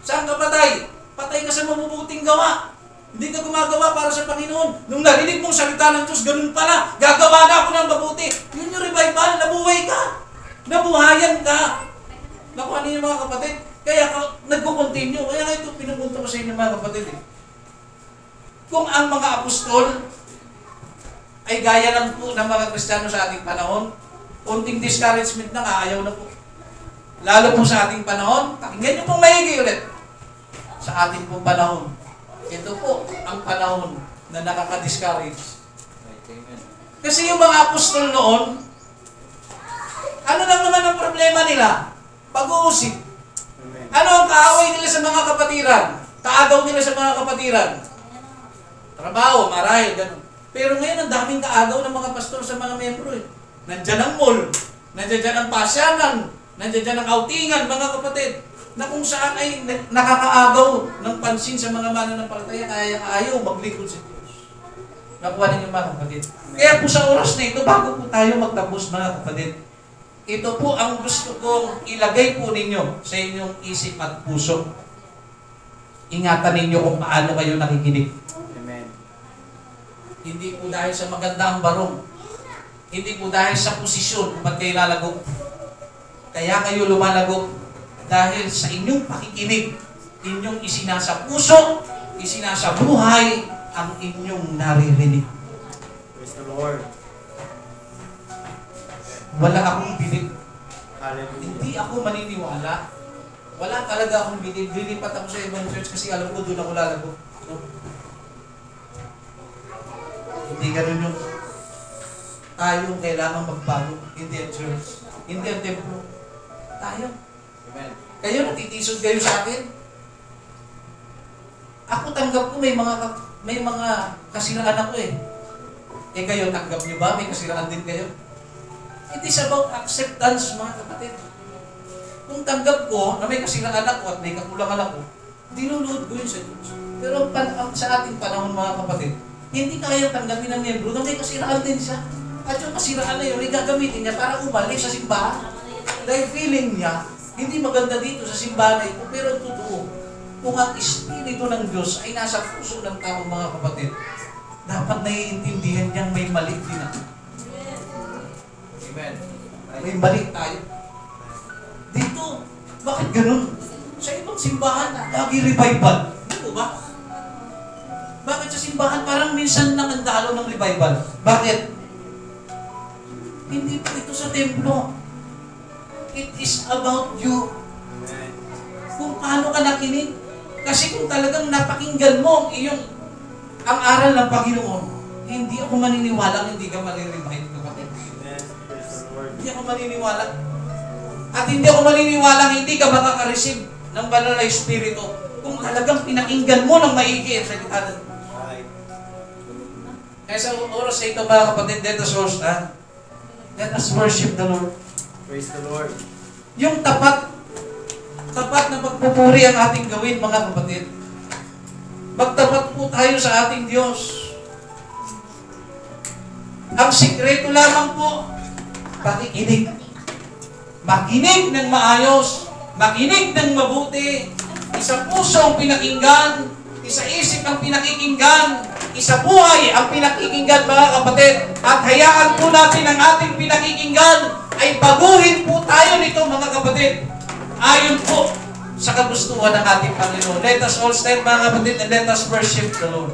Saan ka patay? Patay ka sa mabubuting gawa. Hindi ka gumagawa para sa Panginoon. Nung narinig mong salita ng Diyos, ganun pala, gagawa na ako ng mabuti. Yun yung revival, nabuhay ka. Nabuhayan ka. Nakuha niyo mga kapatid. Kaya nagko-continue. Kaya ito pinupunto ko sa inyo mga kapatid. Kung ang mga apostol ay gaya lang po ng mga Kristiyano sa ating panahon, konting discouragement na ayaw na po. Lalo po sa ating panahon, pakinggan niyo pong maigi ulit. Sa ating pong panahon, ito po ang panahon na nakaka-discourage. Kasi yung mga apostol noon, ano lang naman ang problema nila? Pag-uusip. Ano ang kaaway nila sa mga kapatiran? Kaagaw nila sa mga kapatiran? Trabaho, marahil, ganun. Pero ngayon, ang daming kaagaw ng mga pastor sa mga membro. Nandiyan ang mall, nandiyan ang pasyanan, nandiyan ang outingan, mga kapatid, na kung saan ay nakakaagaw ng pansin sa mga mananampalataya, kaya ayaw maglingkod sa Diyos. Nakuha ninyo mga kapatid. Kaya po sa oras na ito, bago po tayo magtapos mga kapatid, ito po ang gusto kong ilagay po ninyo sa inyong isip at puso. Ingatan ninyo kung paano kayo nakikinig. Amen. Hindi po dahil sa magandang barong. Hindi po dahil sa posisyon kung ba't kayo lalago. Kaya kayo lumalago dahil sa inyong pakikinig, inyong isinasa puso, isinasa buhay, ang inyong naririnig. Praise the Lord. Wala akong bilib. Hallelujah. Hindi ako maniniwala. Wala talaga akong bilib. Lilipat ako sa ibang church kasi alam ko doon ako lalago. No? Hindi ganun yung tayong kailangan magbago. Hindi ang church. Hindi ang templo. Tayo. Amen. Kayo, natitisod kayo sa akin. Ako tanggap ko may mga kasiraan ako eh. Eh kayo, tanggap nyo ba? May kasiraan din kayo? It is about acceptance, mga kapatid. Kung tanggap ko na may kasiraan ako at may kakulangan ako, dinulod ko yun sa Diyos. Pero sa ating panahon, mga kapatid, hindi kaya tanggapin ng miyembro na may kasiraan din siya. At yung kasiraan na yun, ay gagamitin niya para umalik sa simbahan. Dahil feeling niya, hindi maganda dito sa simbahan na ito, pero totoo. Kung ang Espiritu ng Diyos ay nasa puso ng taong mga kapatid, dapat naiintindihan niyang may mali din ako. Amen. May mali tayo. Dito, bakit ganun? Sa ibang simbahan, lagi revival. Hindi po ba? Bakit sa simbahan parang minsan lang ang dalo ng revival? Bakit? Hindi po ito sa templo. It is about you. Kung paano ka nakinig. Kasi kung talagang napakinggan mo ang aral ng Panginoon, hindi ako maniniwala hindi ka marirevive, kapatid. Hindi ako maniniwala. At hindi ako maniniwala hindi ka makaka-receive ng banal na Espiritu. Kung kung talagang pinakinggan mo ng maigi at salita ng Right. kaya sa oras na ito mga kapatid, let us worship, let us worship the Lord. Praise the Lord. Yung tapat na pagpupuri ang ating gawin mga kapatid. Magtapat po tayo sa ating Diyos. Ang sikreto lamang po, pakikinig. Makinig ng maayos, makinig ng mabuti, isa puso ang pinakinggan, isa isip ang pinakikinggan, isa buhay ang pinakikinggan mga kapatid. At hayaan po natin ang ating pinakikinggan ay baguhin po tayo nito mga kapatid. Ayon po sa kagustuhan ng ating Panginoon. Let us all stand mga kapatid and let us worship the Lord.